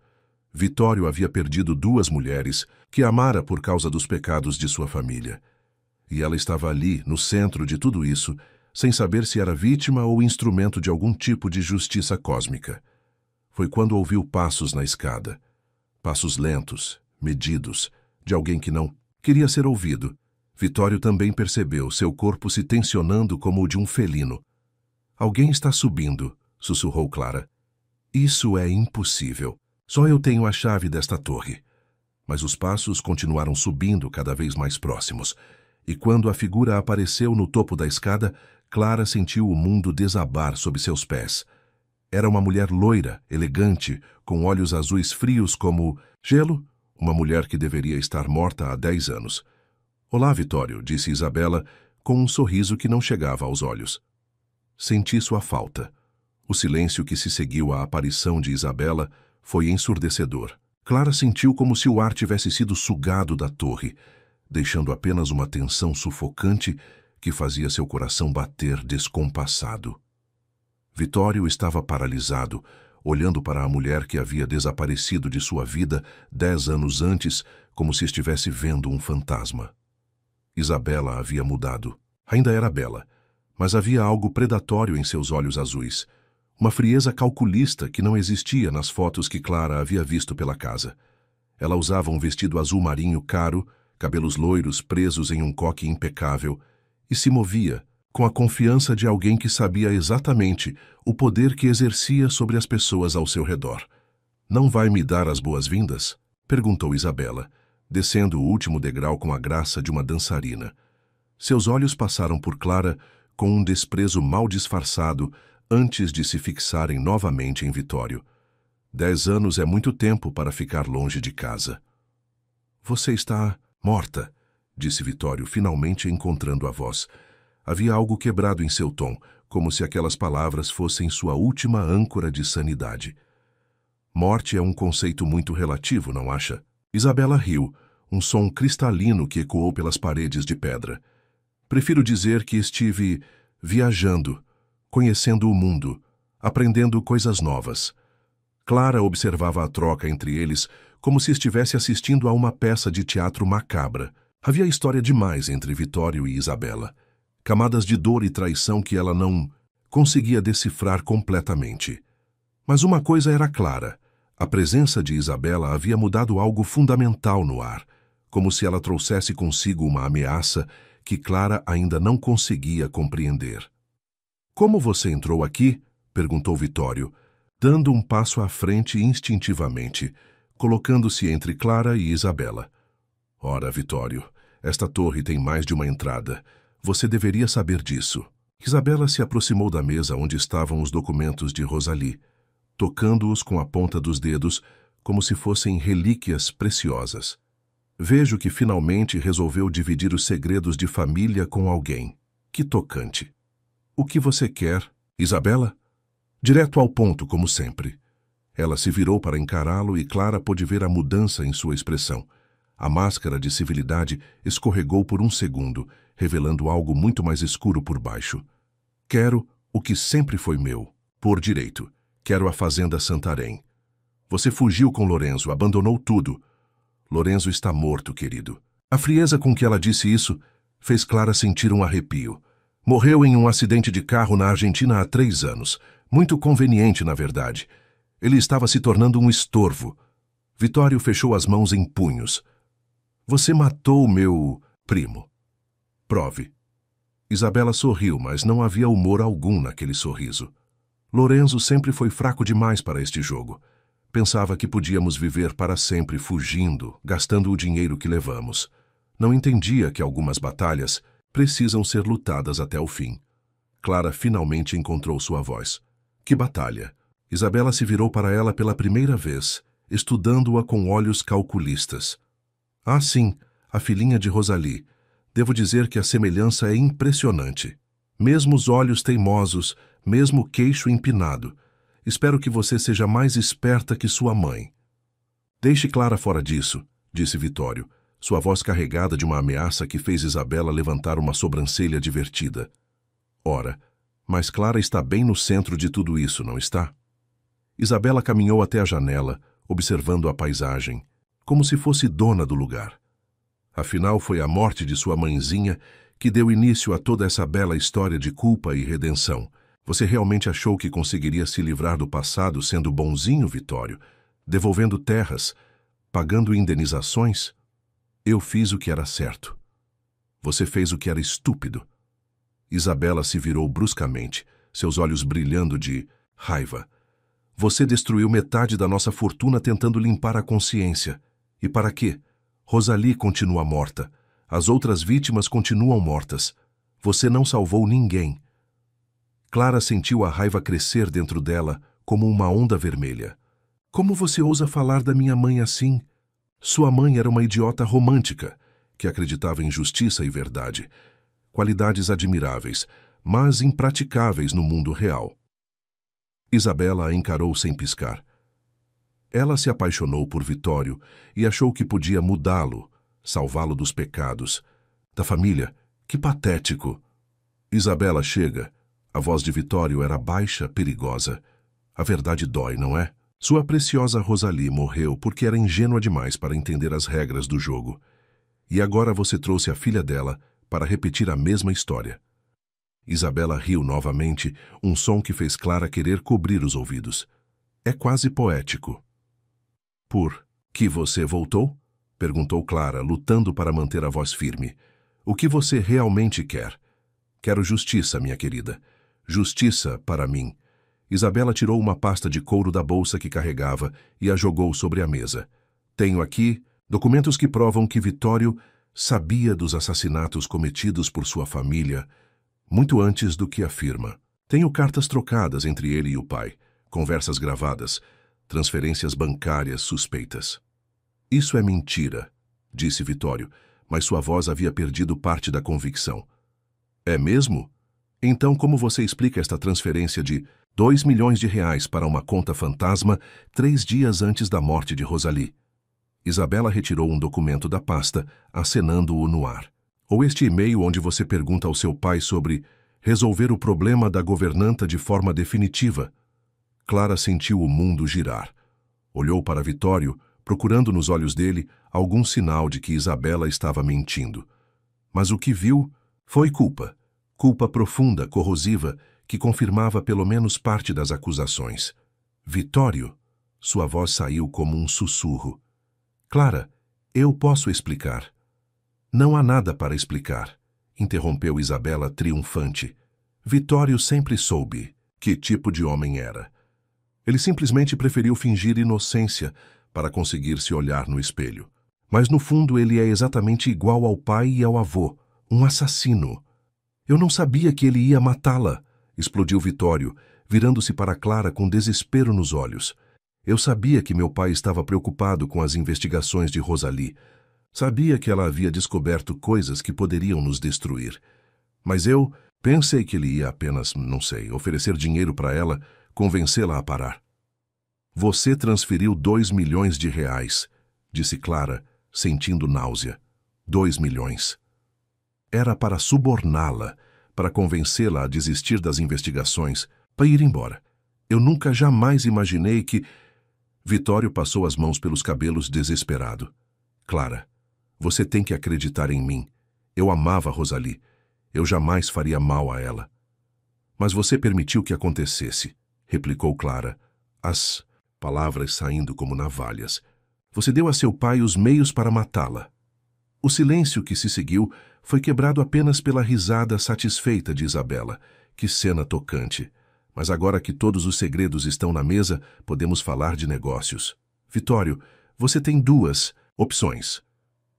S1: Vitório havia perdido 2 mulheres que amara por causa dos pecados de sua família. E ela estava ali, no centro de tudo isso, sem saber se era vítima ou instrumento de algum tipo de justiça cósmica. Foi quando ouviu passos na escada. Passos lentos, medidos, de alguém que não queria ser ouvido. Vitório também percebeu seu corpo se tensionando como o de um felino. Alguém está subindo, sussurrou Clara. Isso é impossível. Só eu tenho a chave desta torre. Mas os passos continuaram subindo cada vez mais próximos. E quando a figura apareceu no topo da escada, Clara sentiu o mundo desabar sob seus pés. Era uma mulher loira, elegante, com olhos azuis frios como gelo, uma mulher que deveria estar morta há 10 anos. Olá, Vitório, disse Isabela, com um sorriso que não chegava aos olhos. Senti sua falta. O silêncio que se seguiu à aparição de Isabela foi ensurdecedor. Clara sentiu como se o ar tivesse sido sugado da torre, deixando apenas uma tensão sufocante que fazia seu coração bater descompassado. Vitório estava paralisado, olhando para a mulher que havia desaparecido de sua vida 10 anos antes, como se estivesse vendo um fantasma. Isabela havia mudado. Ainda era bela, mas havia algo predatório em seus olhos azuis, uma frieza calculista que não existia nas fotos que Clara havia visto pela casa. Ela usava um vestido azul marinho caro, cabelos loiros presos em um coque impecável, e se movia com a confiança de alguém que sabia exatamente o poder que exercia sobre as pessoas ao seu redor. "Não vai me dar as boas-vindas?" perguntou Isabela, descendo o último degrau com a graça de uma dançarina. Seus olhos passaram por Clara com um desprezo mal disfarçado antes de se fixarem novamente em Vitório. 10 anos é muito tempo para ficar longe de casa. "Você está morta", disse Vitório, finalmente encontrando a voz. Havia algo quebrado em seu tom, como se aquelas palavras fossem sua última âncora de sanidade. "Morte é um conceito muito relativo, não acha?" Isabela riu, um som cristalino que ecoou pelas paredes de pedra. "Prefiro dizer que estive viajando, conhecendo o mundo, aprendendo coisas novas." Clara observava a troca entre eles como se estivesse assistindo a uma peça de teatro macabra. Havia história demais entre Vitório e Isabela. Camadas de dor e traição que ela não conseguia decifrar completamente. Mas uma coisa era clara: a presença de Isabela havia mudado algo fundamental no ar, como se ela trouxesse consigo uma ameaça que Clara ainda não conseguia compreender. Como você entrou aqui? Perguntou Vitório, dando um passo à frente instintivamente, colocando-se entre Clara e Isabela. Ora, Vitório, esta torre tem mais de uma entrada. Você deveria saber disso. Isabela se aproximou da mesa onde estavam os documentos de Rosalie, tocando-os com a ponta dos dedos como se fossem relíquias preciosas. Vejo que finalmente resolveu dividir os segredos de família com alguém. Que tocante. O que você quer, Isabela? Direto ao ponto, como sempre. Ela se virou para encará-lo e Clara pôde ver a mudança em sua expressão. A máscara de civilidade escorregou por um segundo, revelando algo muito mais escuro por baixo. Quero o que sempre foi meu, por direito. Quero a fazenda Santarém. Você fugiu com Lorenzo, abandonou tudo. Lorenzo está morto, querido. A frieza com que ela disse isso fez Clara sentir um arrepio. Morreu em um acidente de carro na Argentina há 3 anos. Muito conveniente, na verdade. Ele estava se tornando um estorvo. Vitório fechou as mãos em punhos. Você matou meu primo. Prove. Isabela sorriu, mas não havia humor algum naquele sorriso. Lorenzo sempre foi fraco demais para este jogo. Pensava que podíamos viver para sempre fugindo, gastando o dinheiro que levamos. Não entendia que algumas batalhas precisam ser lutadas até o fim. Clara finalmente encontrou sua voz. Que batalha? Isabela se virou para ela pela primeira vez, estudando-a com olhos calculistas. Ah, sim, a filhinha de Rosalie. Devo dizer que a semelhança é impressionante. Mesmo os olhos teimosos, mesmo o queixo empinado. Espero que você seja mais esperta que sua mãe. Deixe Clara fora disso, disse Vitório, sua voz carregada de uma ameaça que fez Isabela levantar uma sobrancelha divertida. Ora, mas Clara está bem no centro de tudo isso, não está? Isabela caminhou até a janela, observando a paisagem, como se fosse dona do lugar. Afinal, foi a morte de sua mãezinha que deu início a toda essa bela história de culpa e redenção. Você realmente achou que conseguiria se livrar do passado sendo bonzinho, Vitório? Devolvendo terras, pagando indenizações? Eu fiz o que era certo. Você fez o que era estúpido. Isabela se virou bruscamente, seus olhos brilhando de raiva. Você destruiu metade da nossa fortuna tentando limpar a consciência. E para quê? Rosalie continua morta. As outras vítimas continuam mortas. Você não salvou ninguém. Clara sentiu a raiva crescer dentro dela como uma onda vermelha. Como você ousa falar da minha mãe assim? Sua mãe era uma idiota romântica, que acreditava em justiça e verdade. Qualidades admiráveis, mas impraticáveis no mundo real. Isabela a encarou sem piscar. Ela se apaixonou por Vitório e achou que podia mudá-lo, salvá-lo dos pecados. Da família, que patético! Isabela, chega. A voz de Vitório era baixa, perigosa. A verdade dói, não é? Sua preciosa Rosalie morreu porque era ingênua demais para entender as regras do jogo. E agora você trouxe a filha dela para repetir a mesma história. Isabela riu novamente, um som que fez Clara querer cobrir os ouvidos. É quase poético. Por que você voltou? Perguntou Clara, lutando para manter a voz firme. O que você realmente quer? Quero justiça, minha querida. Justiça para mim. Isabela tirou uma pasta de couro da bolsa que carregava e a jogou sobre a mesa. Tenho aqui documentos que provam que Vitório sabia dos assassinatos cometidos por sua família muito antes do que afirma. Tenho cartas trocadas entre ele e o pai, conversas gravadas, transferências bancárias suspeitas. Isso é mentira, disse Vitório, mas sua voz havia perdido parte da convicção. É mesmo? Então como você explica esta transferência de 2 milhões de reais para uma conta fantasma 3 dias antes da morte de Rosalie? Isabela retirou um documento da pasta, acenando-o no ar. Ou este e-mail onde você pergunta ao seu pai sobre resolver o problema da governanta de forma definitiva. Clara sentiu o mundo girar. Olhou para Vitório, procurando nos olhos dele algum sinal de que Isabela estava mentindo. Mas o que viu foi culpa. Culpa profunda, corrosiva, que confirmava pelo menos parte das acusações. Vitório, sua voz saiu como um sussurro. Clara, eu posso explicar. Não há nada para explicar. interrompeu Isabela triunfante. Vitório sempre soube que tipo de homem era. Ele simplesmente preferiu fingir inocência para conseguir se olhar no espelho. Mas no fundo ele é exatamente igual ao pai e ao avô, um assassino. Eu não sabia que ele ia matá-la, explodiu Vitório, virando-se para Clara com desespero nos olhos. Eu sabia que meu pai estava preocupado com as investigações de Rosalie. Sabia que ela havia descoberto coisas que poderiam nos destruir. Mas eu pensei que ele ia apenas, não sei, oferecer dinheiro para ela, convencê-la a parar. Você transferiu 2 milhões de reais, disse Clara, sentindo náusea. 2 milhões. Era para suborná-la, para convencê-la a desistir das investigações, para ir embora. Eu nunca jamais imaginei que... Vitório passou as mãos pelos cabelos desesperado. Clara, você tem que acreditar em mim. Eu amava Rosalie. Eu jamais faria mal a ela. Mas você permitiu que acontecesse, replicou Clara, as palavras saindo como navalhas. Você deu a seu pai os meios para matá-la. O silêncio que se seguiu foi quebrado apenas pela risada satisfeita de Isabela. Que cena tocante. Mas agora que todos os segredos estão na mesa, podemos falar de negócios. Vitório, você tem 2 opções.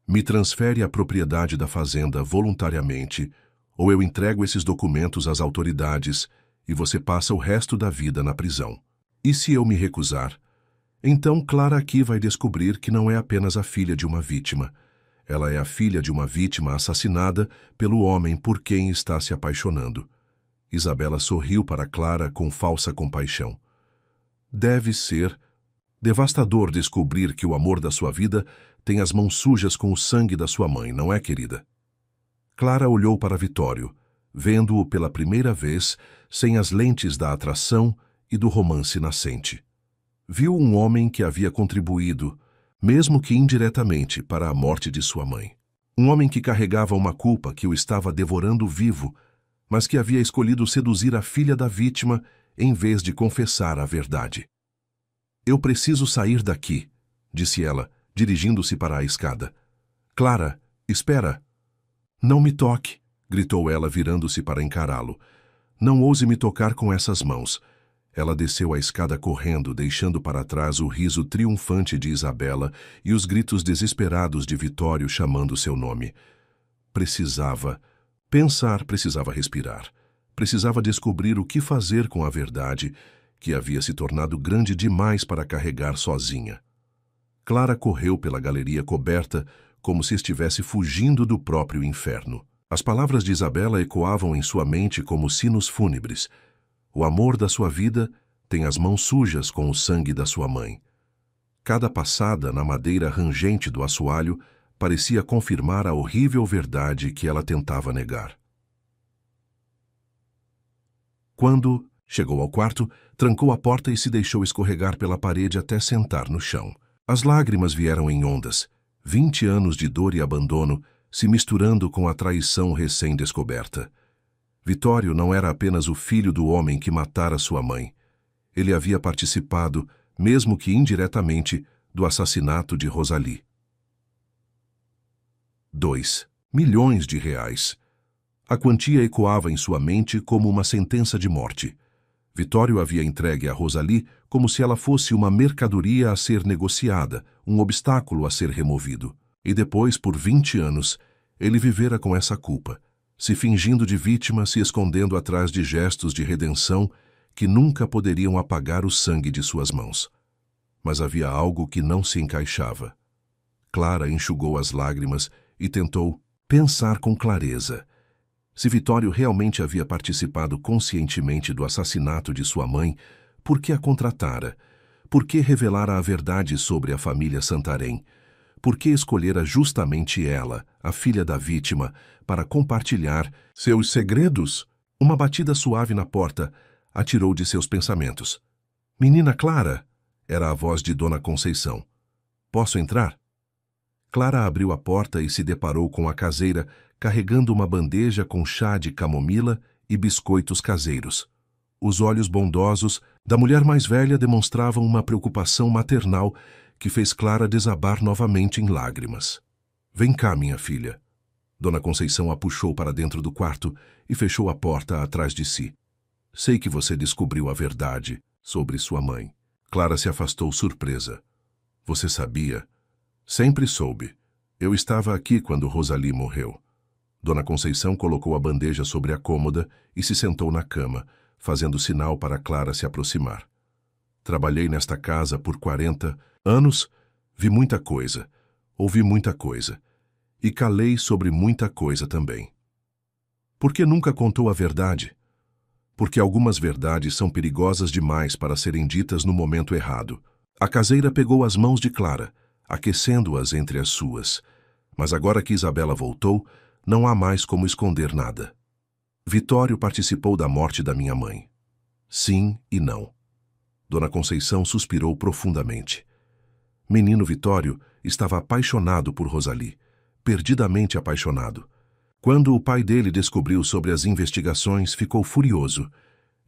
S1: Me transfere a propriedade da fazenda voluntariamente, ou eu entrego esses documentos às autoridades e você passa o resto da vida na prisão. E se eu me recusar? Então Clara aqui vai descobrir que não é apenas a filha de uma vítima. Ela é a filha de uma vítima assassinada pelo homem por quem está se apaixonando. Isabela sorriu para Clara com falsa compaixão. Deve ser devastador descobrir que o amor da sua vida tem as mãos sujas com o sangue da sua mãe, não é, querida? Clara olhou para Vitório, vendo-o pela primeira vez sem as lentes da atração e do romance nascente. Viu um homem que havia contribuído, mesmo que indiretamente, para a morte de sua mãe. Um homem que carregava uma culpa que o estava devorando vivo, mas que havia escolhido seduzir a filha da vítima em vez de confessar a verdade. Eu preciso sair daqui, disse ela, dirigindo-se para a escada. Clara, espera. Não me toque, gritou ela, virando-se para encará-lo. Não ouse me tocar com essas mãos. Ela desceu a escada correndo, deixando para trás o riso triunfante de Isabela e os gritos desesperados de Vitório chamando seu nome. Precisava pensar, precisava respirar. Precisava descobrir o que fazer com a verdade, que havia se tornado grande demais para carregar sozinha. Clara correu pela galeria coberta, como se estivesse fugindo do próprio inferno. As palavras de Isabela ecoavam em sua mente como sinos fúnebres. O amor da sua vida tem as mãos sujas com o sangue da sua mãe. Cada passada na madeira rangente do assoalho parecia confirmar a horrível verdade que ela tentava negar. Quando chegou ao quarto, trancou a porta e se deixou escorregar pela parede até sentar no chão. As lágrimas vieram em ondas, 20 anos de dor e abandono, se misturando com a traição recém-descoberta. Vitório não era apenas o filho do homem que matara sua mãe. Ele havia participado, mesmo que indiretamente, do assassinato de Rosalie. 2 milhões de reais. A quantia ecoava em sua mente como uma sentença de morte. Vitório havia entregue a Rosalie como se ela fosse uma mercadoria a ser negociada, um obstáculo a ser removido. E depois, por 20 anos, ele vivera com essa culpa, se fingindo de vítima, se escondendo atrás de gestos de redenção que nunca poderiam apagar o sangue de suas mãos. Mas havia algo que não se encaixava. Clara enxugou as lágrimas e tentou pensar com clareza. Se Vitório realmente havia participado conscientemente do assassinato de sua mãe, por que a contratara? Por que revelara a verdade sobre a família Santarém? Por que escolhera justamente ela, a filha da vítima, para compartilhar seus segredos? Uma batida suave na porta a tirou de seus pensamentos. Menina Clara, era a voz de Dona Conceição. Posso entrar? Clara abriu a porta e se deparou com a caseira carregando uma bandeja com chá de camomila e biscoitos caseiros. Os olhos bondosos da mulher mais velha demonstravam uma preocupação maternal que fez Clara desabar novamente em lágrimas. Vem cá, minha filha. Dona Conceição a puxou para dentro do quarto e fechou a porta atrás de si. Sei que você descobriu a verdade sobre sua mãe. Clara se afastou surpresa. Você sabia? Sempre soube. Eu estava aqui quando Rosalie morreu. Dona Conceição colocou a bandeja sobre a cômoda e se sentou na cama, fazendo sinal para Clara se aproximar. Trabalhei nesta casa por 40 anos, vi muita coisa, ouvi muita coisa, e calei sobre muita coisa também. Por que nunca contou a verdade? Porque algumas verdades são perigosas demais para serem ditas no momento errado. A caseira pegou as mãos de Clara, aquecendo-as entre as suas. Mas agora que Isabela voltou, não há mais como esconder nada. Vitório participou da morte da minha mãe. Sim e não. Dona Conceição suspirou profundamente. Menino Vitório estava apaixonado por Rosalie, perdidamente apaixonado. Quando o pai dele descobriu sobre as investigações, ficou furioso.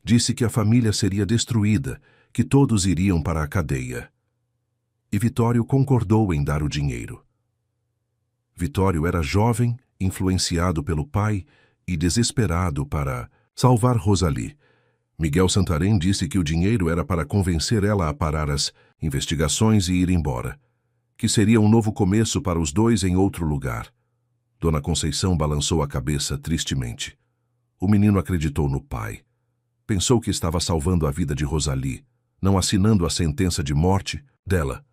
S1: Disse que a família seria destruída, que todos iriam para a cadeia. E Vitório concordou em dar o dinheiro. Vitório era jovem, influenciado pelo pai e desesperado para salvar Rosalie. Miguel Santarém disse que o dinheiro era para convencer ela a parar as investigações e ir embora, que seria um novo começo para os dois em outro lugar. Dona Conceição balançou a cabeça tristemente. O menino acreditou no pai. Pensou que estava salvando a vida de Rosalie, não assinando a sentença de morte dela.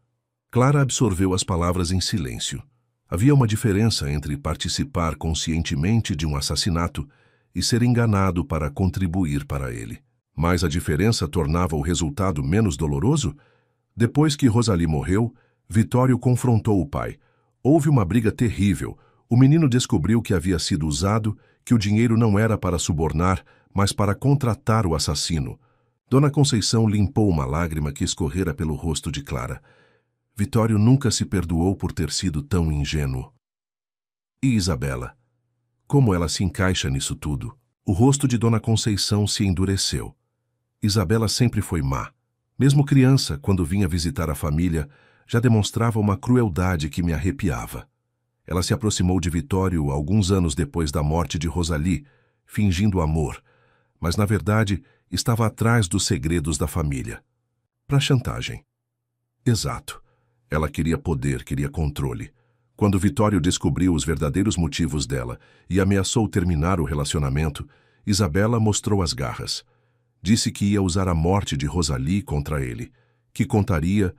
S1: Clara absorveu as palavras em silêncio. Havia uma diferença entre participar conscientemente de um assassinato e ser enganado para contribuir para ele. Mas a diferença tornava o resultado menos doloroso? Depois que Rosalie morreu, Vitório confrontou o pai. Houve uma briga terrível. O menino descobriu que havia sido usado, que o dinheiro não era para subornar, mas para contratar o assassino. Dona Conceição limpou uma lágrima que escorrera pelo rosto de Clara. Vitório nunca se perdoou por ter sido tão ingênuo. E Isabela? Como ela se encaixa nisso tudo? O rosto de Dona Conceição se endureceu. Isabela sempre foi má. Mesmo criança, quando vinha visitar a família, já demonstrava uma crueldade que me arrepiava. Ela se aproximou de Vitório alguns anos depois da morte de Rosalie, fingindo amor, mas na verdade estava atrás dos segredos da família. Para chantagem. Exato. Ela queria poder, queria controle. Quando Vitório descobriu os verdadeiros motivos dela e ameaçou terminar o relacionamento, Isabela mostrou as garras. Disse que ia usar a morte de Rosalie contra ele, que contaria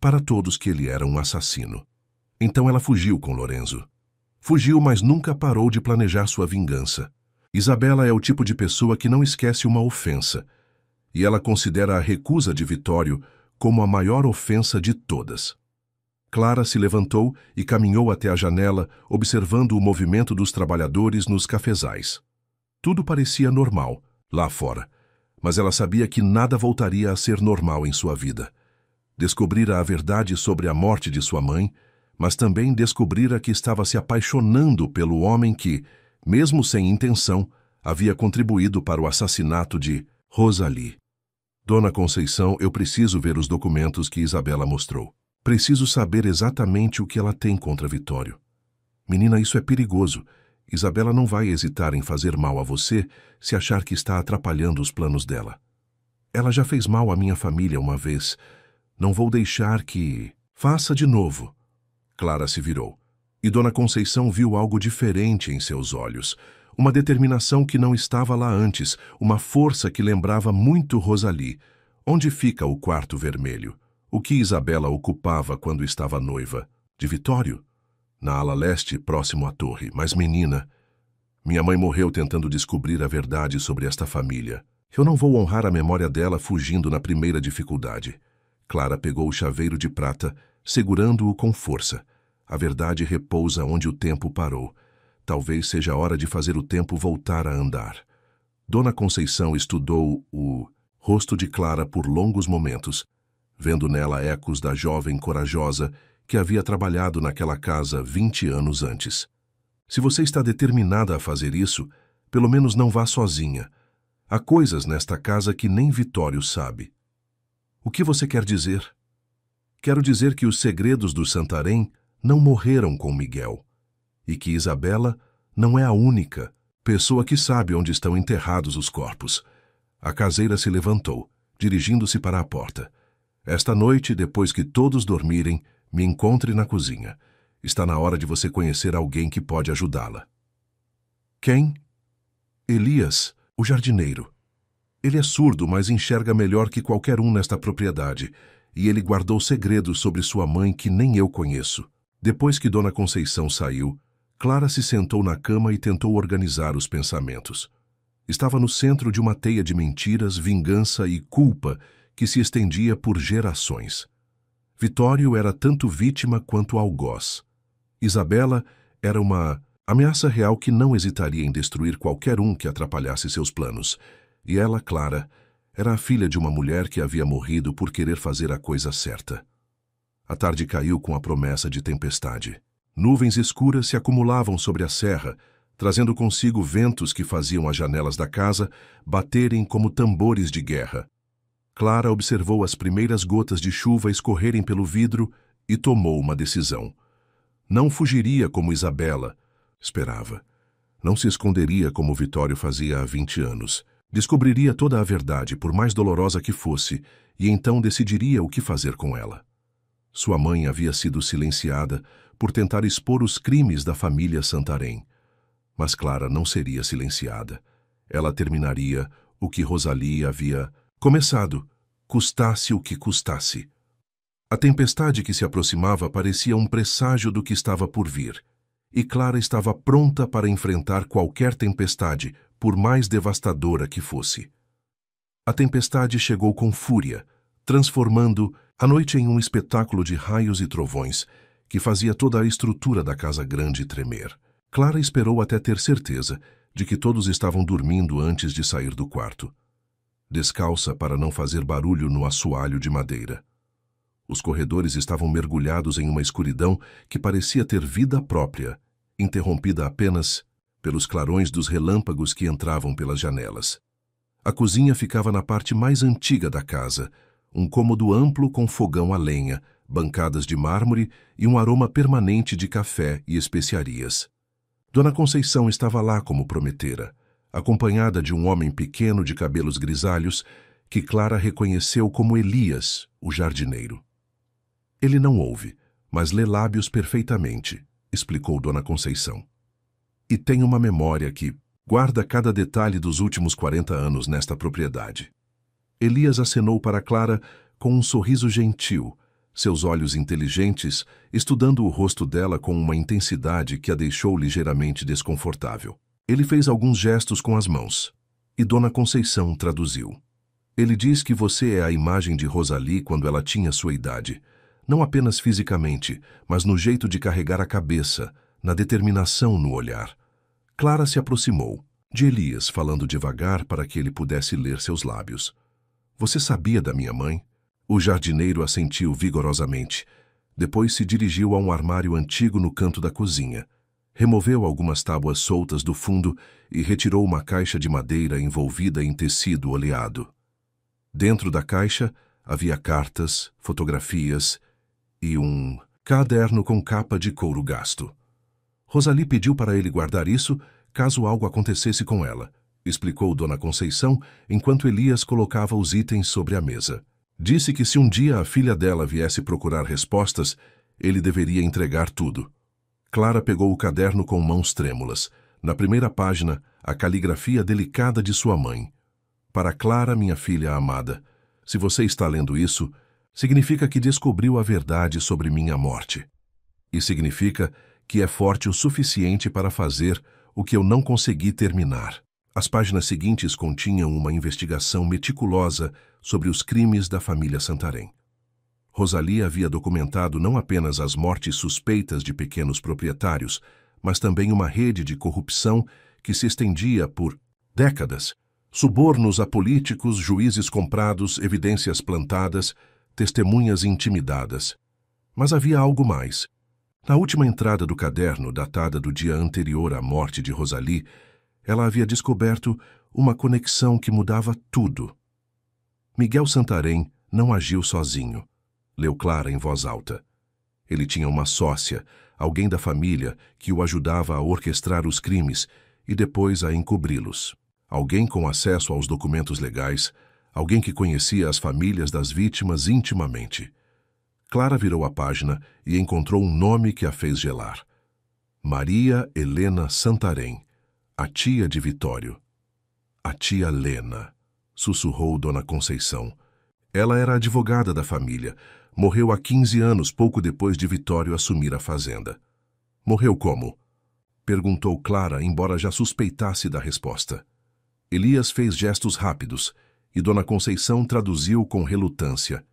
S1: para todos que ele era um assassino. Então ela fugiu com Lorenzo. Fugiu, mas nunca parou de planejar sua vingança. Isabela é o tipo de pessoa que não esquece uma ofensa, e ela considera a recusa de Vitório como a maior ofensa de todas. Clara se levantou e caminhou até a janela, observando o movimento dos trabalhadores nos cafezais. Tudo parecia normal, lá fora, mas ela sabia que nada voltaria a ser normal em sua vida. Descobrira a verdade sobre a morte de sua mãe, mas também descobrira que estava se apaixonando pelo homem que, mesmo sem intenção, havia contribuído para o assassinato de Rosalie. Dona Conceição, eu preciso ver os documentos que Isabela mostrou. Preciso saber exatamente o que ela tem contra Vitório. Menina, isso é perigoso. Isabela não vai hesitar em fazer mal a você se achar que está atrapalhando os planos dela. Ela já fez mal à minha família uma vez. Não vou deixar que faça de novo. Clara se virou. E Dona Conceição viu algo diferente em seus olhos. Uma determinação que não estava lá antes, uma força que lembrava muito Rosalie. Onde fica o quarto vermelho? O que Isabela ocupava quando estava noiva? De Vitório? Na ala leste, próximo à torre. Mas, menina, minha mãe morreu tentando descobrir a verdade sobre esta família. Eu não vou honrar a memória dela fugindo na primeira dificuldade. Clara pegou o chaveiro de prata, segurando-o com força. A verdade repousa onde o tempo parou. Talvez seja a hora de fazer o tempo voltar a andar. Dona Conceição estudou o rosto de Clara por longos momentos, vendo nela ecos da jovem corajosa que havia trabalhado naquela casa 20 anos antes. Se você está determinada a fazer isso, pelo menos não vá sozinha. Há coisas nesta casa que nem Vitório sabe. O que você quer dizer? Quero dizer que os segredos do Santarém não morreram com Miguel, e que Isabela não é a única pessoa que sabe onde estão enterrados os corpos. A caseira se levantou, dirigindo-se para a porta. Esta noite, depois que todos dormirem, me encontre na cozinha. Está na hora de você conhecer alguém que pode ajudá-la. Quem? Elias, o jardineiro. Ele é surdo, mas enxerga melhor que qualquer um nesta propriedade, e ele guardou segredos sobre sua mãe que nem eu conheço. Depois que Dona Conceição saiu, Clara se sentou na cama e tentou organizar os pensamentos. Estava no centro de uma teia de mentiras, vingança e culpa que se estendia por gerações. Vitório era tanto vítima quanto algoz. Isabela era uma ameaça real que não hesitaria em destruir qualquer um que atrapalhasse seus planos. E ela, Clara, era a filha de uma mulher que havia morrido por querer fazer a coisa certa. A tarde caiu com a promessa de tempestade. Nuvens escuras se acumulavam sobre a serra, trazendo consigo ventos que faziam as janelas da casa baterem como tambores de guerra. Clara observou as primeiras gotas de chuva escorrerem pelo vidro e tomou uma decisão. Não fugiria como Isabela esperava. Não se esconderia como Vitório fazia há 20 anos. Descobriria toda a verdade, por mais dolorosa que fosse, e então decidiria o que fazer com ela. Sua mãe havia sido silenciada por tentar expor os crimes da família Santarém. Mas Clara não seria silenciada. Ela terminaria o que Rosalie havia começado, custasse o que custasse. A tempestade que se aproximava parecia um presságio do que estava por vir, e Clara estava pronta para enfrentar qualquer tempestade, por mais devastadora que fosse. A tempestade chegou com fúria, transformando a noite em um espetáculo de raios e trovões que fazia toda a estrutura da casa grande tremer. Clara esperou até ter certeza de que todos estavam dormindo antes de sair do quarto. Descalça para não fazer barulho no assoalho de madeira. Os corredores estavam mergulhados em uma escuridão que parecia ter vida própria, interrompida apenas pelos clarões dos relâmpagos que entravam pelas janelas. A cozinha ficava na parte mais antiga da casa, um cômodo amplo com fogão a lenha, bancadas de mármore e um aroma permanente de café e especiarias. Dona Conceição estava lá como prometera, acompanhada de um homem pequeno de cabelos grisalhos que Clara reconheceu como Elias, o jardineiro. Ele não ouve, mas lê lábios perfeitamente, explicou Dona Conceição. E tem uma memória que guarda cada detalhe dos últimos 40 anos nesta propriedade. Elias acenou para Clara com um sorriso gentil, seus olhos inteligentes estudando o rosto dela com uma intensidade que a deixou ligeiramente desconfortável. Ele fez alguns gestos com as mãos, e Dona Conceição traduziu. Ele diz que você é a imagem de Rosalie quando ela tinha sua idade, não apenas fisicamente, mas no jeito de carregar a cabeça, na determinação no olhar. Clara se aproximou, de Elias, falando devagar para que ele pudesse ler seus lábios. Você sabia da minha mãe? O jardineiro assentiu vigorosamente. Depois se dirigiu a um armário antigo no canto da cozinha. Removeu algumas tábuas soltas do fundo e retirou uma caixa de madeira envolvida em tecido oleado. Dentro da caixa havia cartas, fotografias e um caderno com capa de couro gasto. Rosalie pediu para ele guardar isso caso algo acontecesse com ela, explicou Dona Conceição enquanto Elias colocava os itens sobre a mesa. Disse que se um dia a filha dela viesse procurar respostas, ele deveria entregar tudo. Clara pegou o caderno com mãos trêmulas. Na primeira página, a caligrafia delicada de sua mãe. Para Clara, minha filha amada, se você está lendo isso, significa que descobriu a verdade sobre minha morte. E significa que é forte o suficiente para fazer o que eu não consegui terminar. As páginas seguintes continham uma investigação meticulosa sobre os crimes da família Santarém. Rosalie havia documentado não apenas as mortes suspeitas de pequenos proprietários, mas também uma rede de corrupção que se estendia por décadas. Subornos a políticos, juízes comprados, evidências plantadas, testemunhas intimidadas. Mas havia algo mais. Na última entrada do caderno, datada do dia anterior à morte de Rosalie, ela havia descoberto uma conexão que mudava tudo. Miguel Santarém não agiu sozinho, leu Clara em voz alta. Ele tinha uma sócia, alguém da família, que o ajudava a orquestrar os crimes e depois a encobri-los. Alguém com acesso aos documentos legais, alguém que conhecia as famílias das vítimas intimamente. Clara virou a página e encontrou um nome que a fez gelar. Maria Helena Santarém, a tia de Vitório. A tia Lena, sussurrou Dona Conceição. Ela era advogada da família. Morreu há 15 anos, pouco depois de Vitório assumir a fazenda. Morreu como? Perguntou Clara, embora já suspeitasse da resposta. Elias fez gestos rápidos e Dona Conceição traduziu com relutância.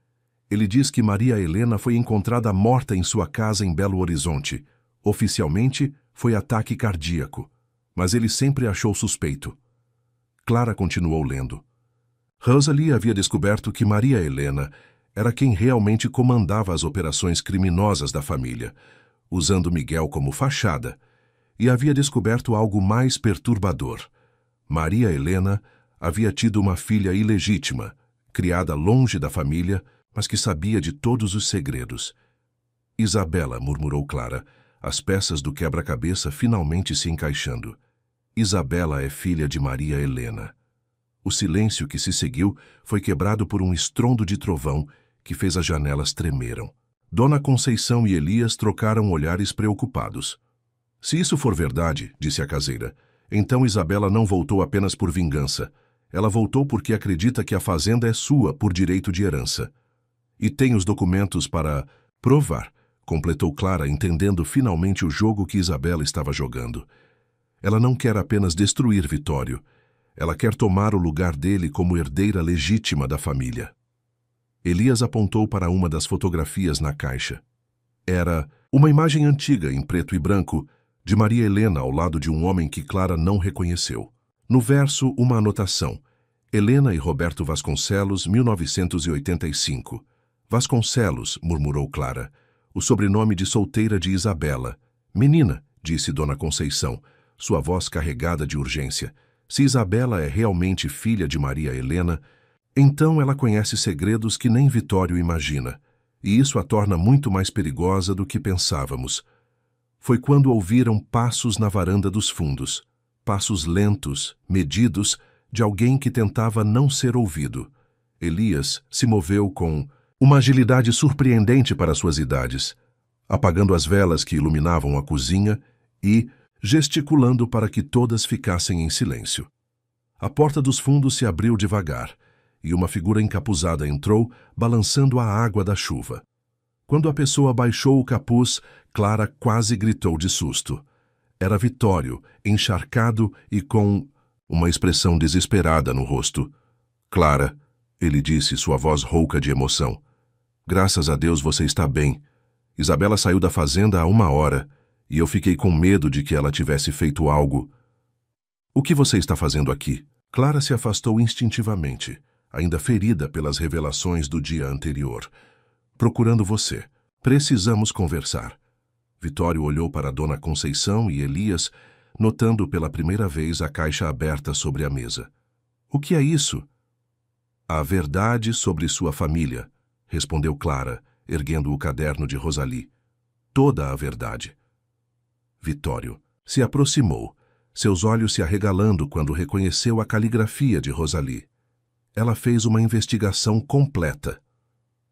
S1: Ele diz que Maria Helena foi encontrada morta em sua casa em Belo Horizonte. Oficialmente, foi ataque cardíaco, mas ele sempre achou suspeito. Clara continuou lendo. Rosalie havia descoberto que Maria Helena era quem realmente comandava as operações criminosas da família, usando Miguel como fachada, e havia descoberto algo mais perturbador. Maria Helena havia tido uma filha ilegítima, criada longe da família, mas que sabia de todos os segredos. Isabela, murmurou Clara, as peças do quebra-cabeça finalmente se encaixando. Isabela é filha de Maria Helena. O silêncio que se seguiu foi quebrado por um estrondo de trovão que fez as janelas tremeram. Dona Conceição e Elias trocaram olhares preocupados. Se isso for verdade, disse a caseira, então Isabela não voltou apenas por vingança. Ela voltou porque acredita que a fazenda é sua por direito de herança. E tem os documentos para provar, completou Clara, entendendo finalmente o jogo que Isabela estava jogando. Ela não quer apenas destruir Vitório. Ela quer tomar o lugar dele como herdeira legítima da família. Elias apontou para uma das fotografias na caixa. Era uma imagem antiga em preto e branco de Maria Helena ao lado de um homem que Clara não reconheceu. No verso, uma anotação. Helena e Roberto Vasconcelos, 1985. Vasconcelos, murmurou Clara. O sobrenome de solteira de Isabela. Menina, disse Dona Conceição, sua voz carregada de urgência. Se Isabela é realmente filha de Maria Helena, então ela conhece segredos que nem Vitório imagina, e isso a torna muito mais perigosa do que pensávamos. Foi quando ouviram passos na varanda dos fundos, passos lentos, medidos, de alguém que tentava não ser ouvido. Elias se moveu com uma agilidade surpreendente para suas idades, apagando as velas que iluminavam a cozinha e gesticulando para que todas ficassem em silêncio. A porta dos fundos se abriu devagar, e uma figura encapuzada entrou, balançando a água da chuva. Quando a pessoa baixou o capuz, Clara quase gritou de susto. Era Vitório, encharcado e com uma expressão desesperada no rosto. Clara, ele disse, sua voz rouca de emoção. Graças a Deus você está bem. Isabela saiu da fazenda há 1 hora, e eu fiquei com medo de que ela tivesse feito algo. O que você está fazendo aqui? Clara se afastou instintivamente, ainda ferida pelas revelações do dia anterior. Procurando você. Precisamos conversar. Vitório olhou para Dona Conceição e Elias, notando pela primeira vez a caixa aberta sobre a mesa. O que é isso? A verdade sobre sua família, respondeu Clara, erguendo o caderno de Rosalie. Toda a verdade. Vitório se aproximou, seus olhos se arregalando quando reconheceu a caligrafia de Rosalie. Ela fez uma investigação completa.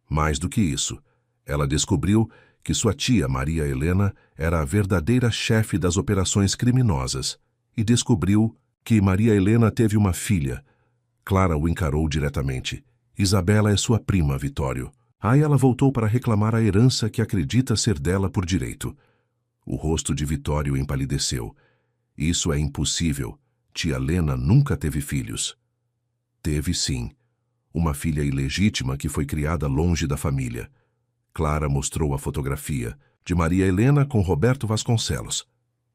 S1: Mais do que isso, ela descobriu que sua tia Maria Helena era a verdadeira chefe das operações criminosas e descobriu que Maria Helena teve uma filha. Clara o encarou diretamente. Isabela é sua prima, Vitório. Aí ela voltou para reclamar a herança que acredita ser dela por direito. O rosto de Vitório empalideceu. Isso é impossível. Tia Lena nunca teve filhos. Teve sim. Uma filha ilegítima que foi criada longe da família. Clara mostrou a fotografia de Maria Helena com Roberto Vasconcelos.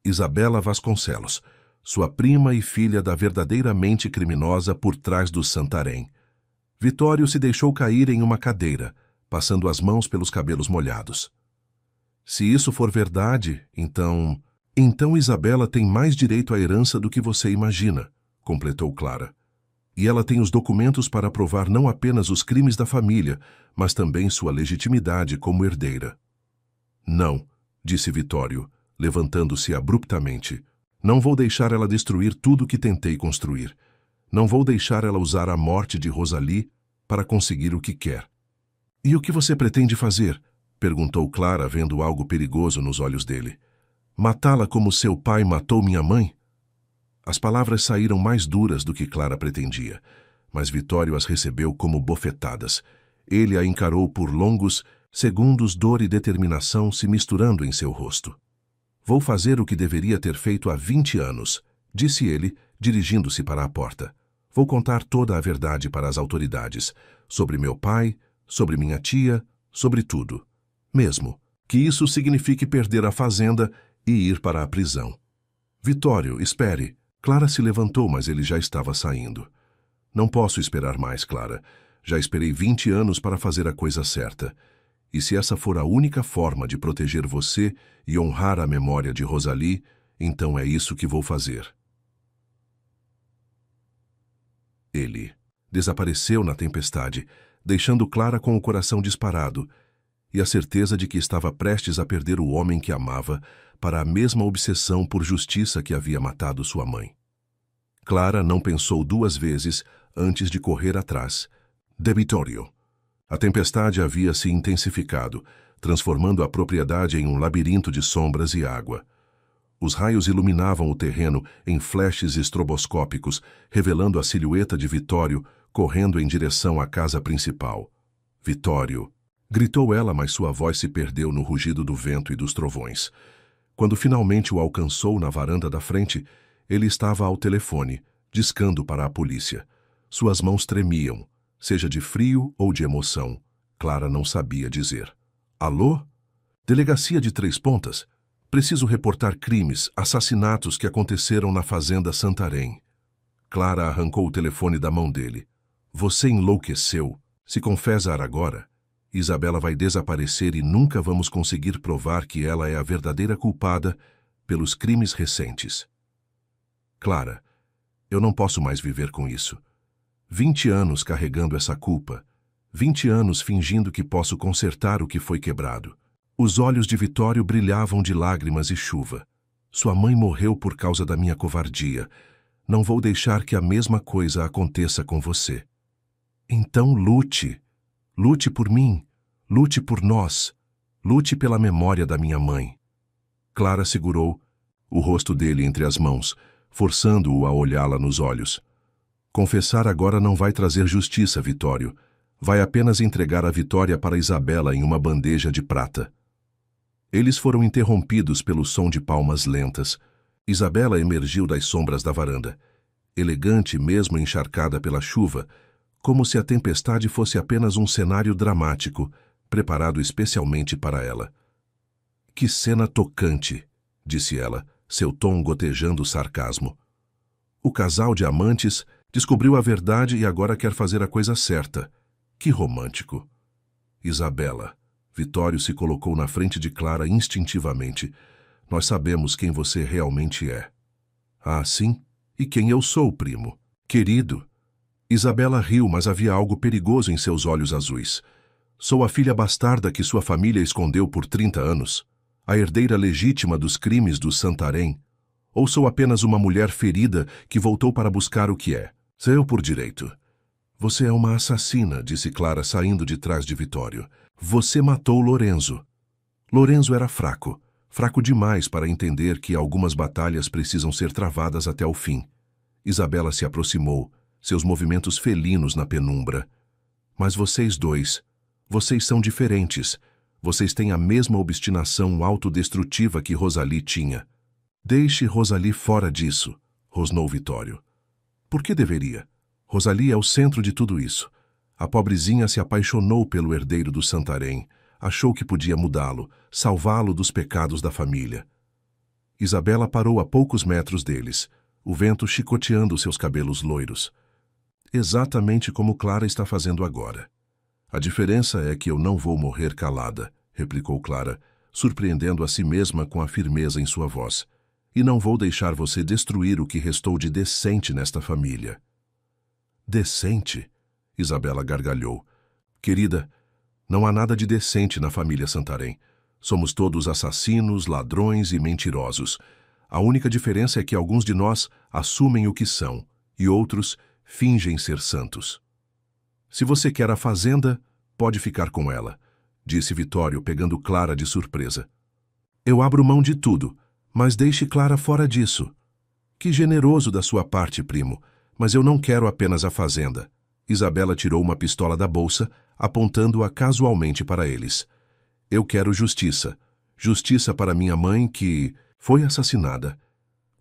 S1: Isabela Vasconcelos, sua prima e filha da verdadeiramente criminosa por trás do Santarém. Vitório se deixou cair em uma cadeira, passando as mãos pelos cabelos molhados. Se isso for verdade, então Isabela tem mais direito à herança do que você imagina, completou Clara. E ela tem os documentos para provar não apenas os crimes da família, mas também sua legitimidade como herdeira. Não, disse Vitório, levantando-se abruptamente. Não vou deixar ela destruir tudo que tentei construir. Não vou deixar ela usar a morte de Rosalie para conseguir o que quer. E o que você pretende fazer? Perguntou Clara, vendo algo perigoso nos olhos dele. Matá-la como seu pai matou minha mãe? As palavras saíram mais duras do que Clara pretendia, mas Vitório as recebeu como bofetadas. Ele a encarou por longos segundos, dor e determinação se misturando em seu rosto. Vou fazer o que deveria ter feito há 20 anos, disse ele, dirigindo-se para a porta. Vou contar toda a verdade para as autoridades, sobre meu pai, sobre minha tia, sobre tudo. Mesmo que isso signifique perder a fazenda e ir para a prisão. Vitório, espere. Clara se levantou, mas ele já estava saindo. Não posso esperar mais, Clara. Já esperei 20 anos para fazer a coisa certa. E se essa for a única forma de proteger você e honrar a memória de Rosalie, então é isso que vou fazer. Ele desapareceu na tempestade, deixando Clara com o coração disparado e a certeza de que estava prestes a perder o homem que amava para a mesma obsessão por justiça que havia matado sua mãe. Clara não pensou 2 vezes antes de correr atrás de Vitório. A tempestade havia se intensificado, transformando a propriedade em um labirinto de sombras e água. Os raios iluminavam o terreno em flashes estroboscópicos, revelando a silhueta de Vitório correndo em direção à casa principal. Vitório! Gritou ela, mas sua voz se perdeu no rugido do vento e dos trovões. Quando finalmente o alcançou na varanda da frente, ele estava ao telefone, discando para a polícia. Suas mãos tremiam, seja de frio ou de emoção. Clara não sabia dizer. Alô? Delegacia de Três Pontas? Preciso reportar crimes, assassinatos que aconteceram na fazenda Santarém. Clara arrancou o telefone da mão dele. Você enlouqueceu. Se confessar agora, Isabela vai desaparecer e nunca vamos conseguir provar que ela é a verdadeira culpada pelos crimes recentes. Clara, eu não posso mais viver com isso. 20 anos carregando essa culpa. 20 anos fingindo que posso consertar o que foi quebrado. Os olhos de Vitório brilhavam de lágrimas e chuva. Sua mãe morreu por causa da minha covardia. Não vou deixar que a mesma coisa aconteça com você. Então lute. Lute por mim. Lute por nós. Lute pela memória da minha mãe. Clara segurou o rosto dele entre as mãos, forçando-o a olhá-la nos olhos. Confessar agora não vai trazer justiça, Vitório. Vai apenas entregar a vitória para Isabela em uma bandeja de prata. Eles foram interrompidos pelo som de palmas lentas. Isabela emergiu das sombras da varanda, elegante mesmo encharcada pela chuva, como se a tempestade fosse apenas um cenário dramático, preparado especialmente para ela. Que cena tocante, disse ela, seu tom gotejando sarcasmo. O casal de amantes descobriu a verdade e agora quer fazer a coisa certa. Que romântico. Isabela. Vitório se colocou na frente de Clara instintivamente. Nós sabemos quem você realmente é. Ah, sim? E quem eu sou, primo? Querido. Isabela riu, mas havia algo perigoso em seus olhos azuis. Sou a filha bastarda que sua família escondeu por 30 anos? A herdeira legítima dos crimes do Santarém? Ou sou apenas uma mulher ferida que voltou para buscar o que é? Seu por direito. Você é uma assassina, disse Clara saindo de trás de Vitório. Você matou Lorenzo. Lorenzo era fraco. Fraco demais para entender que algumas batalhas precisam ser travadas até o fim. Isabela se aproximou, seus movimentos felinos na penumbra. Mas vocês dois, vocês são diferentes. Vocês têm a mesma obstinação autodestrutiva que Rosalie tinha. Deixe Rosalie fora disso, rosnou Vitório. Por que deveria? Rosalie é o centro de tudo isso. A pobrezinha se apaixonou pelo herdeiro do Santarém. Achou que podia mudá-lo, salvá-lo dos pecados da família. Isabela parou a poucos metros deles, o vento chicoteando seus cabelos loiros. Exatamente como Clara está fazendo agora. A diferença é que eu não vou morrer calada, replicou Clara, surpreendendo a si mesma com a firmeza em sua voz. E não vou deixar você destruir o que restou de decente nesta família. Decente? Isabela gargalhou. Querida, não há nada de decente na família Santarém. Somos todos assassinos, ladrões e mentirosos. A única diferença é que alguns de nós assumem o que são e outros fingem ser santos. Se você quer a fazenda, pode ficar com ela, disse Vitório, pegando Clara de surpresa. Eu abro mão de tudo, mas deixe Clara fora disso. Que generoso da sua parte, primo, mas eu não quero apenas a fazenda. Isabela tirou uma pistola da bolsa, apontando-a casualmente para eles. Eu quero justiça. Justiça para minha mãe que foi assassinada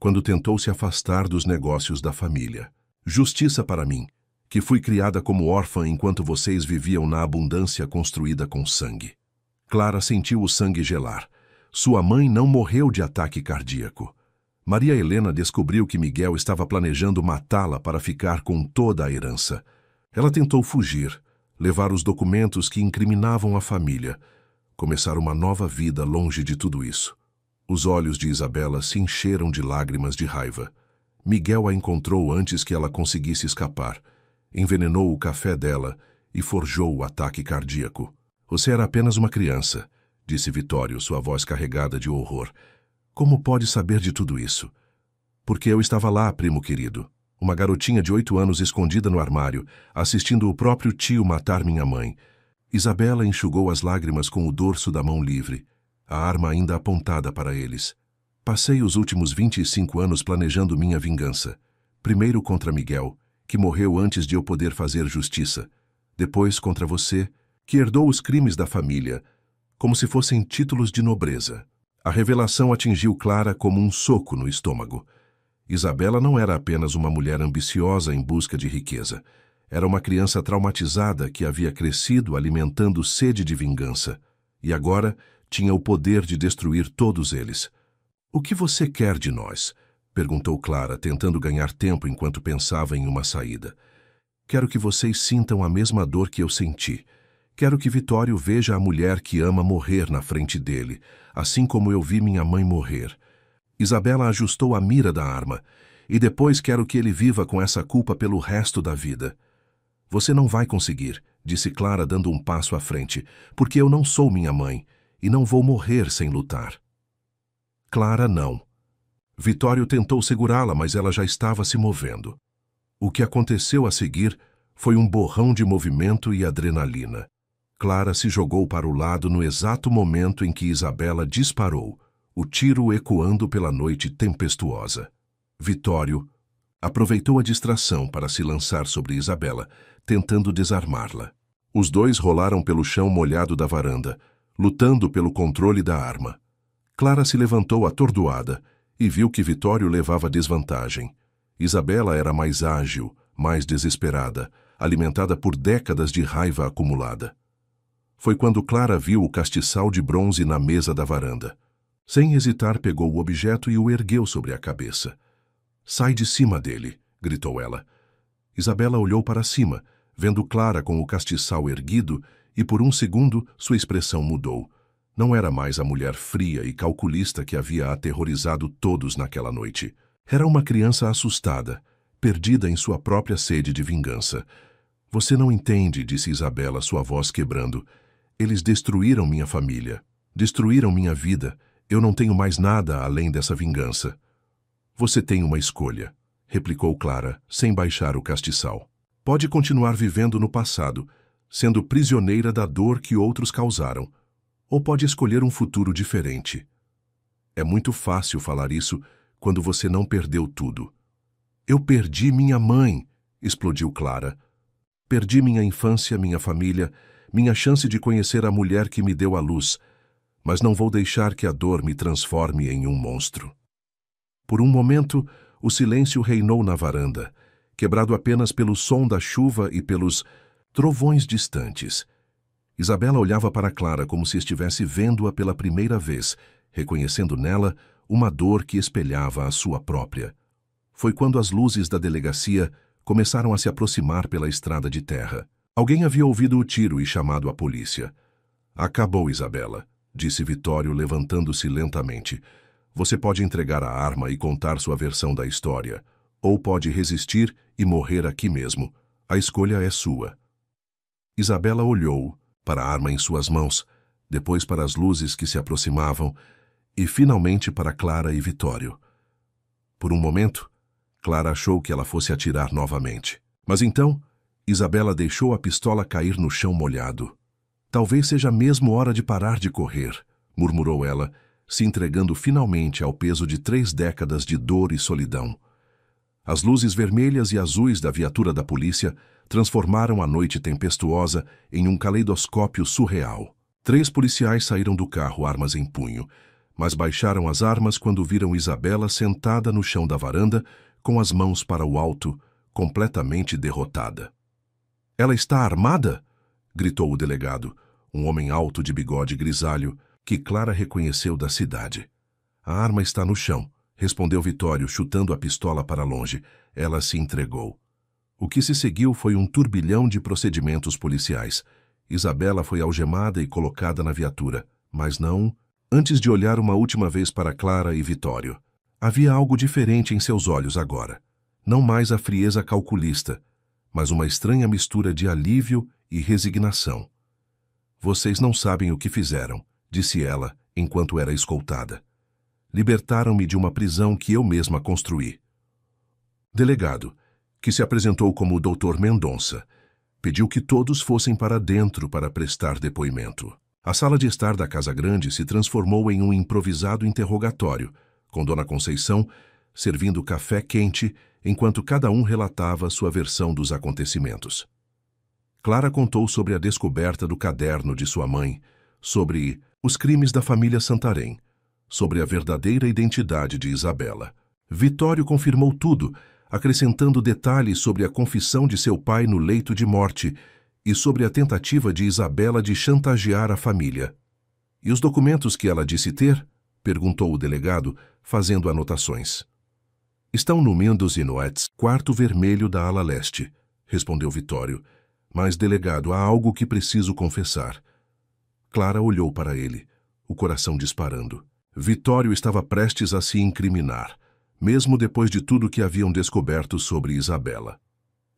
S1: quando tentou se afastar dos negócios da família. Justiça para mim, que fui criada como órfã enquanto vocês viviam na abundância construída com sangue. Clara sentiu o sangue gelar. Sua mãe não morreu de ataque cardíaco. Maria Helena descobriu que Miguel estava planejando matá-la para ficar com toda a herança. Ela tentou fugir, levar os documentos que incriminavam a família, começar uma nova vida longe de tudo isso. Os olhos de Isabela se encheram de lágrimas de raiva. Miguel a encontrou antes que ela conseguisse escapar. Envenenou o café dela e forjou o ataque cardíaco. Você era apenas uma criança, disse Vitório, sua voz carregada de horror. Como pode saber de tudo isso? Porque eu estava lá, primo querido. Uma garotinha de 8 anos escondida no armário, assistindo o próprio tio matar minha mãe. Isabela enxugou as lágrimas com o dorso da mão livre, a arma ainda apontada para eles. Passei os últimos 25 anos planejando minha vingança. Primeiro contra Miguel, que morreu antes de eu poder fazer justiça. Depois contra você, que herdou os crimes da família, como se fossem títulos de nobreza. A revelação atingiu Clara como um soco no estômago. Isabela não era apenas uma mulher ambiciosa em busca de riqueza. Era uma criança traumatizada que havia crescido alimentando sede de vingança. E agora tinha o poder de destruir todos eles. O que você quer de nós? Perguntou Clara, tentando ganhar tempo enquanto pensava em uma saída. Quero que vocês sintam a mesma dor que eu senti. Quero que Vitório veja a mulher que ama morrer na frente dele, assim como eu vi minha mãe morrer. Isabela ajustou a mira da arma, e depois quero que ele viva com essa culpa pelo resto da vida. Você não vai conseguir, disse Clara dando um passo à frente, porque eu não sou minha mãe, e não vou morrer sem lutar. Clara não. Vitório tentou segurá-la, mas ela já estava se movendo. O que aconteceu a seguir foi um borrão de movimento e adrenalina. Clara se jogou para o lado no exato momento em que Isabela disparou, o tiro ecoando pela noite tempestuosa. Vitório aproveitou a distração para se lançar sobre Isabela, tentando desarmá-la. Os dois rolaram pelo chão molhado da varanda, lutando pelo controle da arma. Clara se levantou atordoada e viu que Vitório levava desvantagem. Isabela era mais ágil, mais desesperada, alimentada por décadas de raiva acumulada. Foi quando Clara viu o castiçal de bronze na mesa da varanda. Sem hesitar, pegou o objeto e o ergueu sobre a cabeça. Sai de cima dele, gritou ela. Isabela olhou para cima, vendo Clara com o castiçal erguido, e por um segundo sua expressão mudou. Não era mais a mulher fria e calculista que havia aterrorizado todos naquela noite. Era uma criança assustada, perdida em sua própria sede de vingança. Você não entende, disse Isabela, sua voz quebrando. Eles destruíram minha família, destruíram minha vida. Eu não tenho mais nada além dessa vingança. Você tem uma escolha, replicou Clara, sem baixar o castiçal. Pode continuar vivendo no passado, sendo prisioneira da dor que outros causaram, ou pode escolher um futuro diferente. É muito fácil falar isso quando você não perdeu tudo. Eu perdi minha mãe, explodiu Clara. Perdi minha infância, minha família, minha chance de conhecer a mulher que me deu a luz, mas não vou deixar que a dor me transforme em um monstro. Por um momento, o silêncio reinou na varanda, quebrado apenas pelo som da chuva e pelos trovões distantes. Isabela olhava para Clara como se estivesse vendo-a pela primeira vez, reconhecendo nela uma dor que espelhava a sua própria. Foi quando as luzes da delegacia começaram a se aproximar pela estrada de terra. Alguém havia ouvido o tiro e chamado a polícia. Acabou, Isabela, disse Vitório, levantando-se lentamente. Você pode entregar a arma e contar sua versão da história, ou pode resistir e morrer aqui mesmo. A escolha é sua. Isabela olhou para a arma em suas mãos, depois para as luzes que se aproximavam e finalmente para Clara e Vitório. Por um momento, Clara achou que ela fosse atirar novamente. Mas então, Isabela deixou a pistola cair no chão molhado. Talvez seja mesmo hora de parar de correr, murmurou ela, se entregando finalmente ao peso de 3 décadas de dor e solidão. As luzes vermelhas e azuis da viatura da polícia transformaram a noite tempestuosa em um caleidoscópio surreal. 3 policiais saíram do carro, armas em punho, mas baixaram as armas quando viram Isabela sentada no chão da varanda, com as mãos para o alto, completamente derrotada. "Ela está armada?" gritou o delegado, um homem alto de bigode grisalho, que Clara reconheceu da cidade. "A arma está no chão", respondeu Vitório, chutando a pistola para longe. Ela se entregou. O que se seguiu foi um turbilhão de procedimentos policiais. Isabela foi algemada e colocada na viatura, mas não... Antes de olhar uma última vez para Clara e Vitório, havia algo diferente em seus olhos agora. Não mais a frieza calculista, mas uma estranha mistura de alívio e resignação. "Vocês não sabem o que fizeram", disse ela, enquanto era escoltada. "Libertaram-me de uma prisão que eu mesma construí." Delegado, que se apresentou como o Dr. Mendonça, pediu que todos fossem para dentro para prestar depoimento. A sala de estar da Casa Grande se transformou em um improvisado interrogatório, com Dona Conceição servindo café quente enquanto cada um relatava sua versão dos acontecimentos. Clara contou sobre a descoberta do caderno de sua mãe, sobre os crimes da família Santarém, sobre a verdadeira identidade de Isabela. Vitório confirmou tudo, acrescentando detalhes sobre a confissão de seu pai no leito de morte e sobre a tentativa de Isabela de chantagear a família. "E os documentos que ela disse ter?" perguntou o delegado, fazendo anotações. "Estão no Mendes e Noets, quarto vermelho da ala leste", respondeu Vitório. "Mas, delegado, há algo que preciso confessar." Clara olhou para ele, o coração disparando. Vitório estava prestes a se incriminar, mesmo depois de tudo que haviam descoberto sobre Isabela.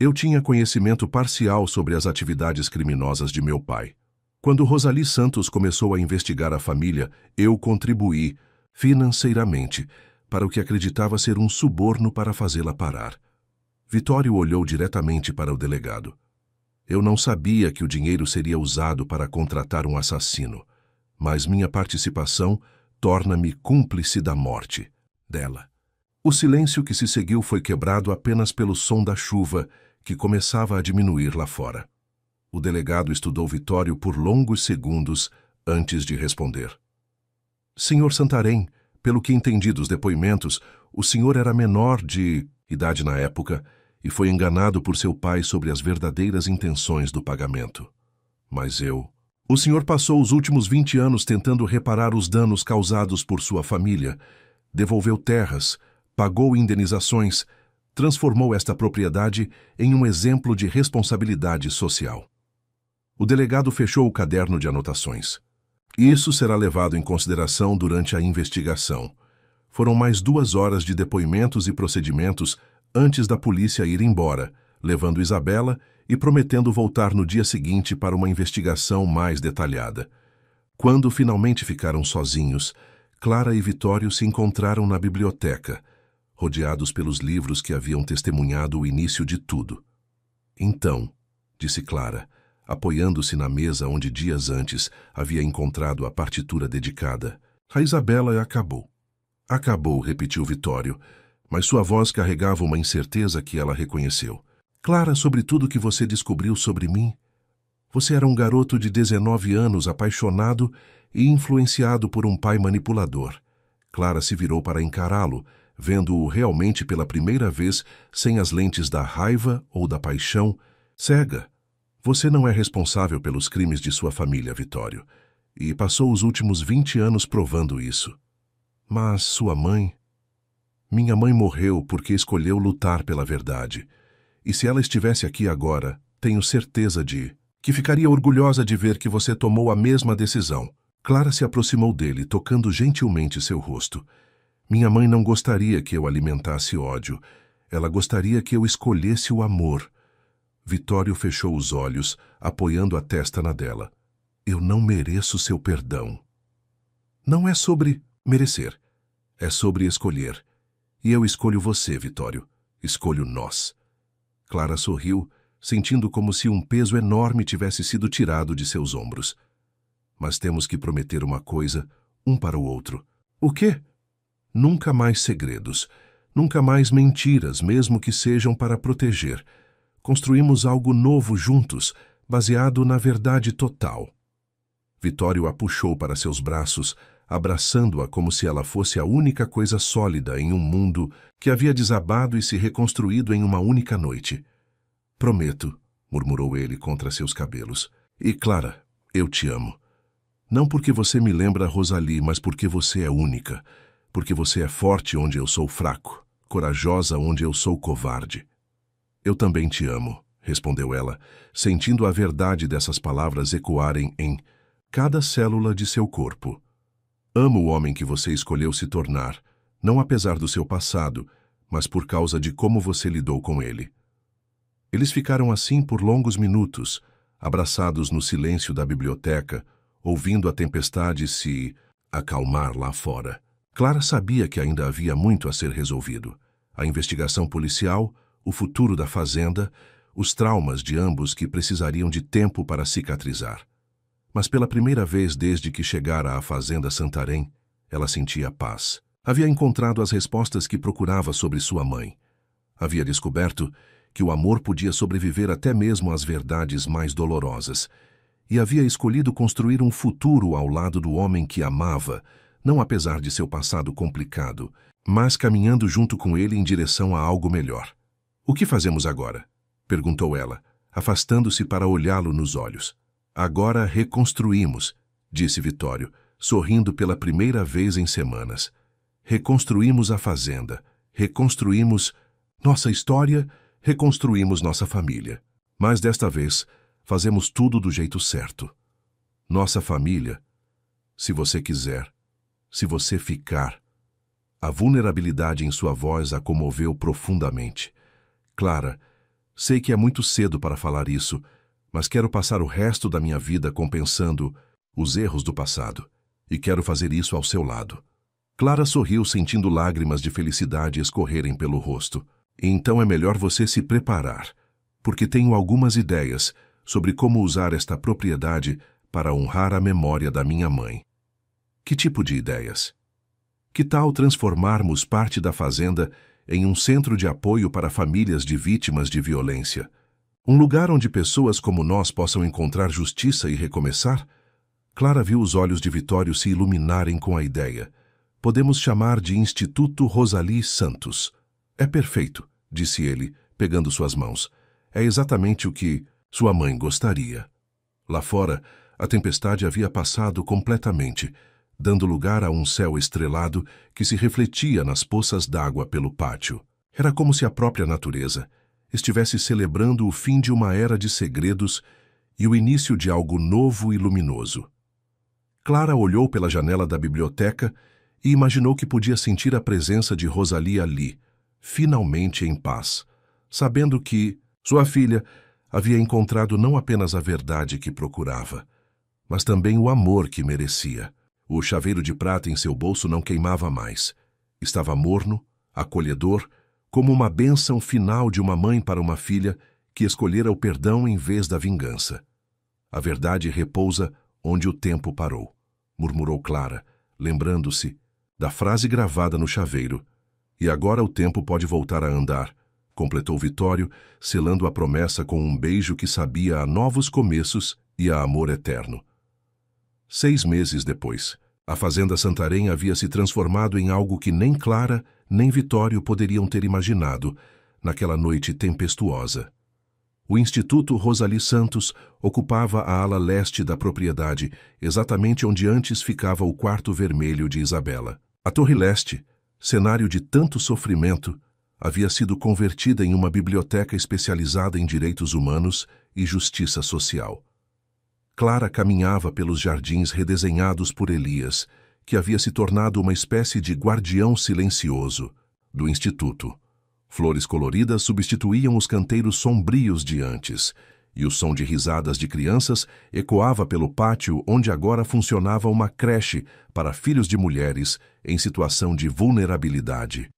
S1: "Eu tinha conhecimento parcial sobre as atividades criminosas de meu pai. Quando Rosali Santos começou a investigar a família, eu contribuí, financeiramente, para o que acreditava ser um suborno para fazê-la parar." Vitório olhou diretamente para o delegado. "Eu não sabia que o dinheiro seria usado para contratar um assassino, mas minha participação torna-me cúmplice da morte dela." O silêncio que se seguiu foi quebrado apenas pelo som da chuva, que começava a diminuir lá fora. O delegado estudou Vitório por longos segundos antes de responder. "Senhor Santarém, pelo que entendi dos depoimentos, o senhor era menor de idade na época e foi enganado por seu pai sobre as verdadeiras intenções do pagamento. Mas o senhor passou os últimos 20 anos tentando reparar os danos causados por sua família, devolveu terras, pagou indenizações, transformou esta propriedade em um exemplo de responsabilidade social." O delegado fechou o caderno de anotações. "Isso será levado em consideração durante a investigação." Foram mais 2 horas de depoimentos e procedimentos antes da polícia ir embora, levando Isabela e prometendo voltar no dia seguinte para uma investigação mais detalhada. Quando finalmente ficaram sozinhos, Clara e Vitório se encontraram na biblioteca, rodeados pelos livros que haviam testemunhado o início de tudo. "Então", disse Clara, apoiando-se na mesa onde dias antes havia encontrado a partitura dedicada, "a Isabela acabou." "Acabou", repetiu Vitório, mas sua voz carregava uma incerteza que ela reconheceu. "Clara, sobre tudo que você descobriu sobre mim, você era um garoto de 19 anos, apaixonado e influenciado por um pai manipulador." Clara se virou para encará-lo, vendo-o realmente pela primeira vez sem as lentes da raiva ou da paixão. "Cega. Você não é responsável pelos crimes de sua família, Vitório, e passou os últimos 20 anos provando isso. Mas sua mãe... Minha mãe morreu porque escolheu lutar pela verdade. E se ela estivesse aqui agora, tenho certeza que ficaria orgulhosa de ver que você tomou a mesma decisão." Clara se aproximou dele, tocando gentilmente seu rosto. "Minha mãe não gostaria que eu alimentasse ódio. Ela gostaria que eu escolhesse o amor." Vitório fechou os olhos, apoiando a testa na dela. Eu não mereço seu perdão. Não é sobre merecer. É sobre escolher. E eu escolho você, Vitório. Escolho nós. Clara sorriu, sentindo como se um peso enorme tivesse sido tirado de seus ombros. Mas temos que prometer uma coisa, um para o outro. O quê? Nunca mais segredos. Nunca mais mentiras, mesmo que sejam para proteger. Construímos algo novo juntos, baseado na verdade total. Vitório a puxou para seus braços, abraçando-a como se ela fosse a única coisa sólida em um mundo que havia desabado e se reconstruído em uma única noite. Prometo, murmurou ele contra seus cabelos. E Clara, eu te amo. Não porque você me lembra Rosalie, mas porque você é única. Porque você é forte onde eu sou fraco, corajosa onde eu sou covarde. Eu também te amo, respondeu ela, sentindo a verdade dessas palavras ecoarem em cada célula de seu corpo. Amo o homem que você escolheu se tornar, não apesar do seu passado, mas por causa de como você lidou com ele. Eles ficaram assim por longos minutos, abraçados no silêncio da biblioteca, ouvindo a tempestade se acalmar lá fora. Clara sabia que ainda havia muito a ser resolvido. A investigação policial, o futuro da fazenda, os traumas de ambos que precisariam de tempo para cicatrizar. Mas pela primeira vez desde que chegara à fazenda Santarém, ela sentia paz. Havia encontrado as respostas que procurava sobre sua mãe. Havia descoberto que o amor podia sobreviver até mesmo às verdades mais dolorosas, e havia escolhido construir um futuro ao lado do homem que amava, não apesar de seu passado complicado, mas caminhando junto com ele em direção a algo melhor. O que fazemos agora? Perguntou ela, afastando-se para olhá-lo nos olhos. Agora reconstruímos, disse Vitório, sorrindo pela primeira vez em semanas. Reconstruímos a fazenda, reconstruímos nossa história, reconstruímos nossa família. Mas desta vez, fazemos tudo do jeito certo. Nossa família, se você quiser, se você ficar. A vulnerabilidade em sua voz a comoveu profundamente. Clara, sei que é muito cedo para falar isso, mas quero passar o resto da minha vida compensando os erros do passado, e quero fazer isso ao seu lado. Clara sorriu, sentindo lágrimas de felicidade escorrerem pelo rosto. Então é melhor você se preparar, porque tenho algumas ideias sobre como usar esta propriedade para honrar a memória da minha mãe. Que tipo de ideias? Que tal transformarmos parte da fazenda em um centro de apoio para famílias de vítimas de violência? Um lugar onde pessoas como nós possam encontrar justiça e recomeçar? Clara viu os olhos de Vitório se iluminarem com a ideia. Podemos chamar de Instituto Rosalie Santos. É perfeito, disse ele, pegando suas mãos. É exatamente o que sua mãe gostaria. Lá fora, a tempestade havia passado completamente, dando lugar a um céu estrelado que se refletia nas poças d'água pelo pátio. Era como se a própria natureza estivesse celebrando o fim de uma era de segredos e o início de algo novo e luminoso. Clara olhou pela janela da biblioteca e imaginou que podia sentir a presença de Rosalie ali, finalmente em paz, sabendo que sua filha havia encontrado não apenas a verdade que procurava, mas também o amor que merecia. O chaveiro de prata em seu bolso não queimava mais. Estava morno, acolhedor, como uma bênção final de uma mãe para uma filha que escolhera o perdão em vez da vingança. A verdade repousa onde o tempo parou, murmurou Clara, lembrando-se da frase gravada no chaveiro. E agora o tempo pode voltar a andar, completou Vitório, selando a promessa com um beijo que sabia a novos começos e a amor eterno. 6 meses depois, a fazenda Santarém havia se transformado em algo que nem Clara nem Vitório poderiam ter imaginado naquela noite tempestuosa. O Instituto Rosalie Santos ocupava a ala leste da propriedade, exatamente onde antes ficava o quarto vermelho de Isabela. A Torre Leste, cenário de tanto sofrimento, havia sido convertida em uma biblioteca especializada em direitos humanos e justiça social. Clara caminhava pelos jardins redesenhados por Elias, que havia se tornado uma espécie de guardião silencioso do Instituto. Flores coloridas substituíam os canteiros sombrios de antes, e o som de risadas de crianças ecoava pelo pátio onde agora funcionava uma creche para filhos de mulheres em situação de vulnerabilidade.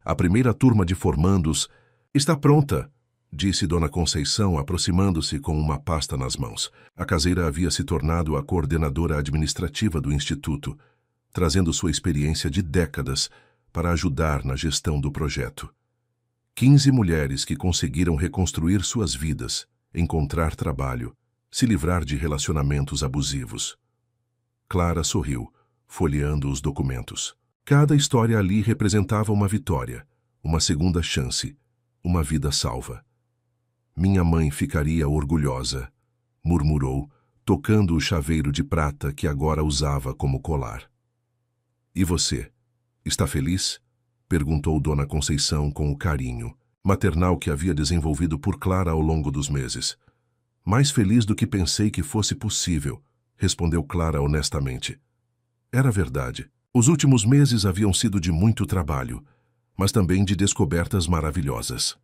S1: A primeira turma de formandos está pronta, disse Dona Conceição, aproximando-se com uma pasta nas mãos. A caseira havia se tornado a coordenadora administrativa do instituto, trazendo sua experiência de décadas para ajudar na gestão do projeto. 15 mulheres que conseguiram reconstruir suas vidas, encontrar trabalho, se livrar de relacionamentos abusivos. Clara sorriu, folheando os documentos. Cada história ali representava uma vitória, uma segunda chance, uma vida salva. Minha mãe ficaria orgulhosa, murmurou, tocando o chaveiro de prata que agora usava como colar. E você, está feliz? Perguntou Dona Conceição com o carinho maternal que havia desenvolvido por Clara ao longo dos meses. Mais feliz do que pensei que fosse possível, respondeu Clara honestamente. Era verdade. Os últimos meses haviam sido de muito trabalho, mas também de descobertas maravilhosas.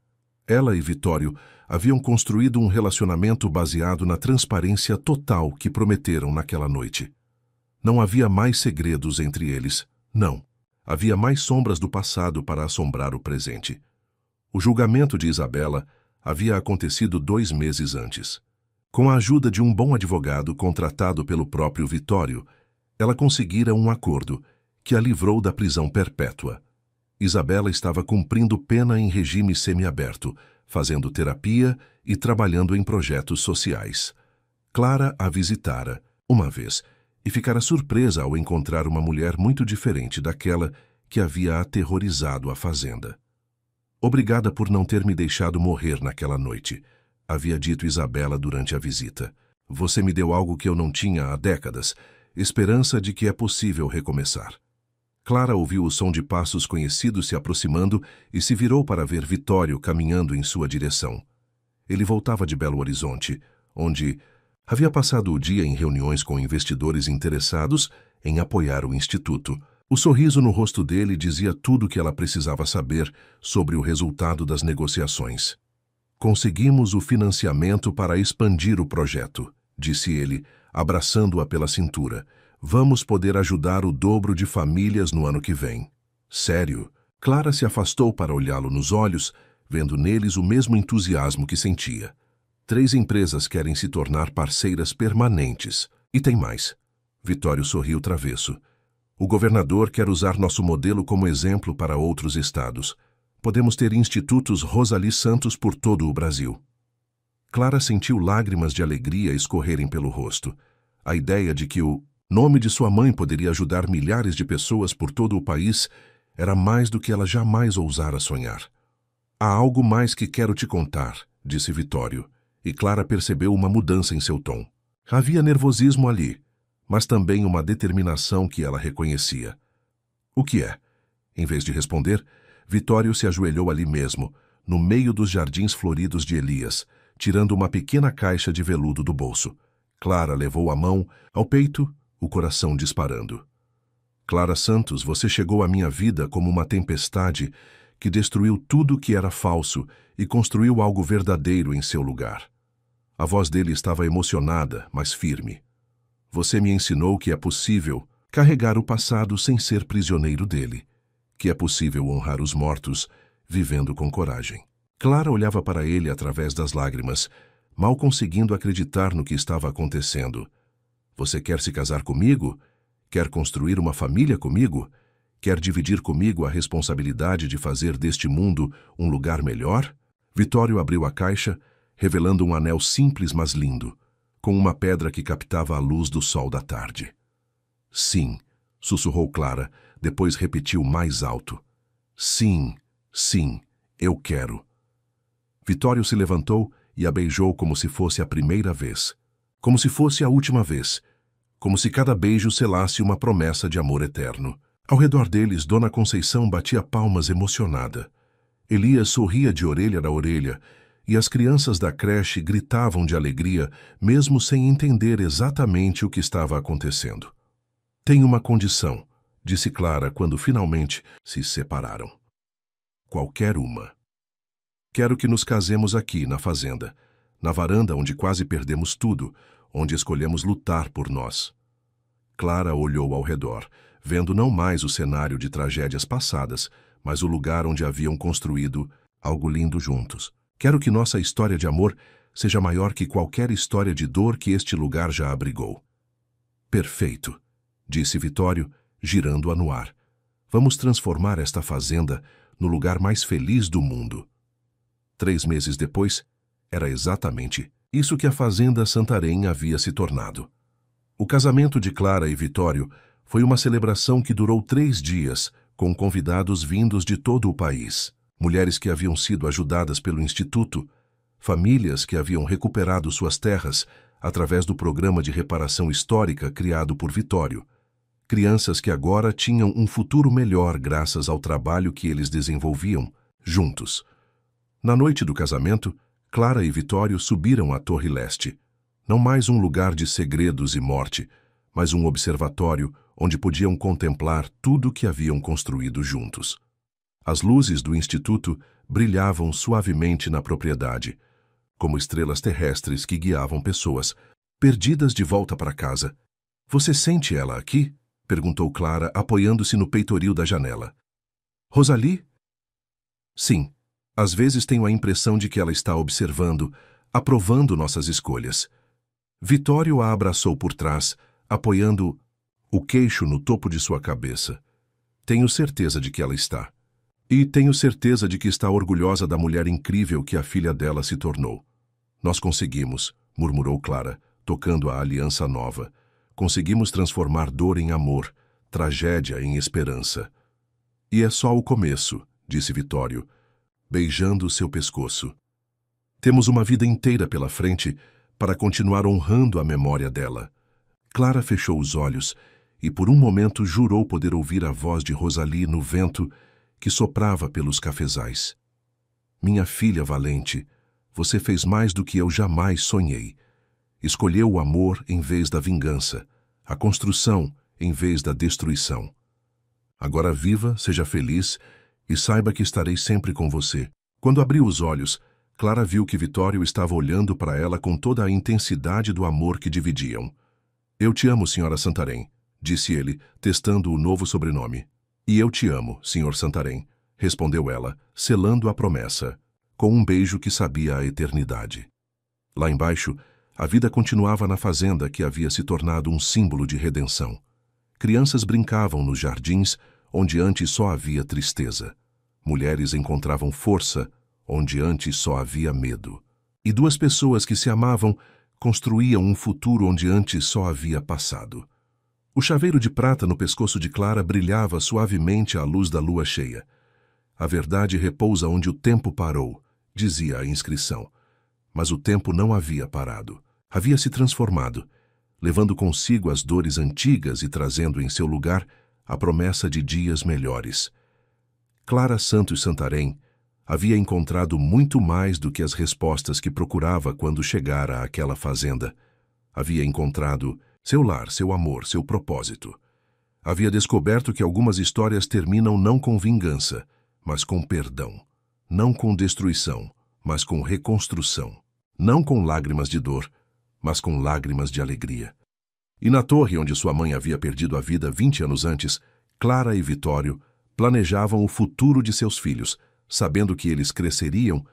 S1: Ela e Vitório haviam construído um relacionamento baseado na transparência total que prometeram naquela noite. Não havia mais segredos entre eles, não. Havia mais sombras do passado para assombrar o presente. O julgamento de Isabela havia acontecido 2 meses antes. Com a ajuda de um bom advogado contratado pelo próprio Vitório, ela conseguira um acordo que a livrou da prisão perpétua. Isabela estava cumprindo pena em regime semiaberto, fazendo terapia e trabalhando em projetos sociais. Clara a visitara, uma vez, e ficara surpresa ao encontrar uma mulher muito diferente daquela que havia aterrorizado a fazenda. Obrigada por não ter me deixado morrer naquela noite, havia dito Isabela durante a visita. Você me deu algo que eu não tinha há décadas, esperança de que é possível recomeçar. Clara ouviu o som de passos conhecidos se aproximando e se virou para ver Vitório caminhando em sua direção. Ele voltava de Belo Horizonte, onde havia passado o dia em reuniões com investidores interessados em apoiar o Instituto. O sorriso no rosto dele dizia tudo o que ela precisava saber sobre o resultado das negociações. Conseguimos o financiamento para expandir o projeto, disse ele, abraçando-a pela cintura. Vamos poder ajudar o dobro de famílias no ano que vem. Sério? Clara se afastou para olhá-lo nos olhos, vendo neles o mesmo entusiasmo que sentia. 3 empresas querem se tornar parceiras permanentes. E tem mais. Vitório sorriu travesso. O governador quer usar nosso modelo como exemplo para outros estados. Podemos ter institutos Rosalie Santos por todo o Brasil. Clara sentiu lágrimas de alegria escorrerem pelo rosto. A ideia de que o nome de sua mãe poderia ajudar milhares de pessoas por todo o país era mais do que ela jamais ousara sonhar. Há algo mais que quero te contar, disse Vitório, e Clara percebeu uma mudança em seu tom. Havia nervosismo ali, mas também uma determinação que ela reconhecia. O que é? Em vez de responder, Vitório se ajoelhou ali mesmo, no meio dos jardins floridos de Elias, tirando uma pequena caixa de veludo do bolso. Clara levou a mão ao peito, o coração disparando. Clara Santos, você chegou à minha vida como uma tempestade que destruiu tudo que era falso e construiu algo verdadeiro em seu lugar. A voz dele estava emocionada, mas firme. Você me ensinou que é possível carregar o passado sem ser prisioneiro dele, que é possível honrar os mortos vivendo com coragem. Clara olhava para ele através das lágrimas, mal conseguindo acreditar no que estava acontecendo. Você quer se casar comigo? Quer construir uma família comigo? Quer dividir comigo a responsabilidade de fazer deste mundo um lugar melhor? Vitório abriu a caixa, revelando um anel simples mas lindo, com uma pedra que captava a luz do sol da tarde. Sim, sussurrou Clara, depois repetiu mais alto. Sim, sim, eu quero. Vitório se levantou e a beijou como se fosse a primeira vez, como se fosse a última vez, como se cada beijo selasse uma promessa de amor eterno. Ao redor deles, Dona Conceição batia palmas emocionada. Elias sorria de orelha a orelha, e as crianças da creche gritavam de alegria, mesmo sem entender exatamente o que estava acontecendo. Tenho uma condição, disse Clara quando finalmente se separaram. Qualquer uma. Quero que nos casemos aqui, na fazenda, na varanda onde quase perdemos tudo, onde escolhemos lutar por nós. Clara olhou ao redor, vendo não mais o cenário de tragédias passadas, mas o lugar onde haviam construído algo lindo juntos. Quero que nossa história de amor seja maior que qualquer história de dor que este lugar já abrigou. Perfeito, disse Vitório, girando-a no ar. Vamos transformar esta fazenda no lugar mais feliz do mundo. 3 meses depois, era exatamente isso que a Fazenda Santarém havia se tornado. O casamento de Clara e Vitório foi uma celebração que durou 3 dias, com convidados vindos de todo o país. Mulheres que haviam sido ajudadas pelo Instituto, famílias que haviam recuperado suas terras através do programa de reparação histórica criado por Vitório, crianças que agora tinham um futuro melhor graças ao trabalho que eles desenvolviam juntos. Na noite do casamento, Clara e Vitório subiram à Torre Leste, não mais um lugar de segredos e morte, mas um observatório onde podiam contemplar tudo que haviam construído juntos. As luzes do Instituto brilhavam suavemente na propriedade, como estrelas terrestres que guiavam pessoas, perdidas de volta para casa. Você sente ela aqui? Perguntou Clara, apoiando-se no peitoril da janela. Rosalie? Sim. Às vezes tenho a impressão de que ela está observando, aprovando nossas escolhas. Vitório a abraçou por trás, apoiando o queixo no topo de sua cabeça. Tenho certeza de que ela está. E tenho certeza de que está orgulhosa da mulher incrível que a filha dela se tornou. Nós conseguimos, murmurou Clara, tocando a aliança nova. Conseguimos transformar dor em amor, tragédia em esperança. E é só o começo, disse Vitório, beijando seu pescoço. Temos uma vida inteira pela frente para continuar honrando a memória dela. Clara fechou os olhos e por um momento jurou poder ouvir a voz de Rosalie no vento que soprava pelos cafezais. Minha filha valente, você fez mais do que eu jamais sonhei. Escolheu o amor em vez da vingança, a construção em vez da destruição. Agora viva, seja feliz e saiba que estarei sempre com você. Quando abriu os olhos, Clara viu que Vitório estava olhando para ela com toda a intensidade do amor que dividiam. Eu te amo, senhora Santarém, disse ele, testando o novo sobrenome. E eu te amo, senhor Santarém, respondeu ela, selando a promessa, com um beijo que sabia a eternidade. Lá embaixo, a vida continuava na fazenda que havia se tornado um símbolo de redenção. Crianças brincavam nos jardins, onde antes só havia tristeza. Mulheres encontravam força, onde antes só havia medo. E 2 pessoas que se amavam construíam um futuro onde antes só havia passado. O chaveiro de prata no pescoço de Clara brilhava suavemente à luz da lua cheia. A verdade repousa onde o tempo parou, dizia a inscrição. Mas o tempo não havia parado. Havia se transformado, levando consigo as dores antigas e trazendo em seu lugar a promessa de dias melhores. Clara Santos Santarém havia encontrado muito mais do que as respostas que procurava quando chegara àquela fazenda. Havia encontrado seu lar, seu amor, seu propósito. Havia descoberto que algumas histórias terminam não com vingança, mas com perdão. Não com destruição, mas com reconstrução. Não com lágrimas de dor, mas com lágrimas de alegria. E na torre onde sua mãe havia perdido a vida 20 anos antes, Clara e Vitório planejavam o futuro de seus filhos, sabendo que eles cresceriam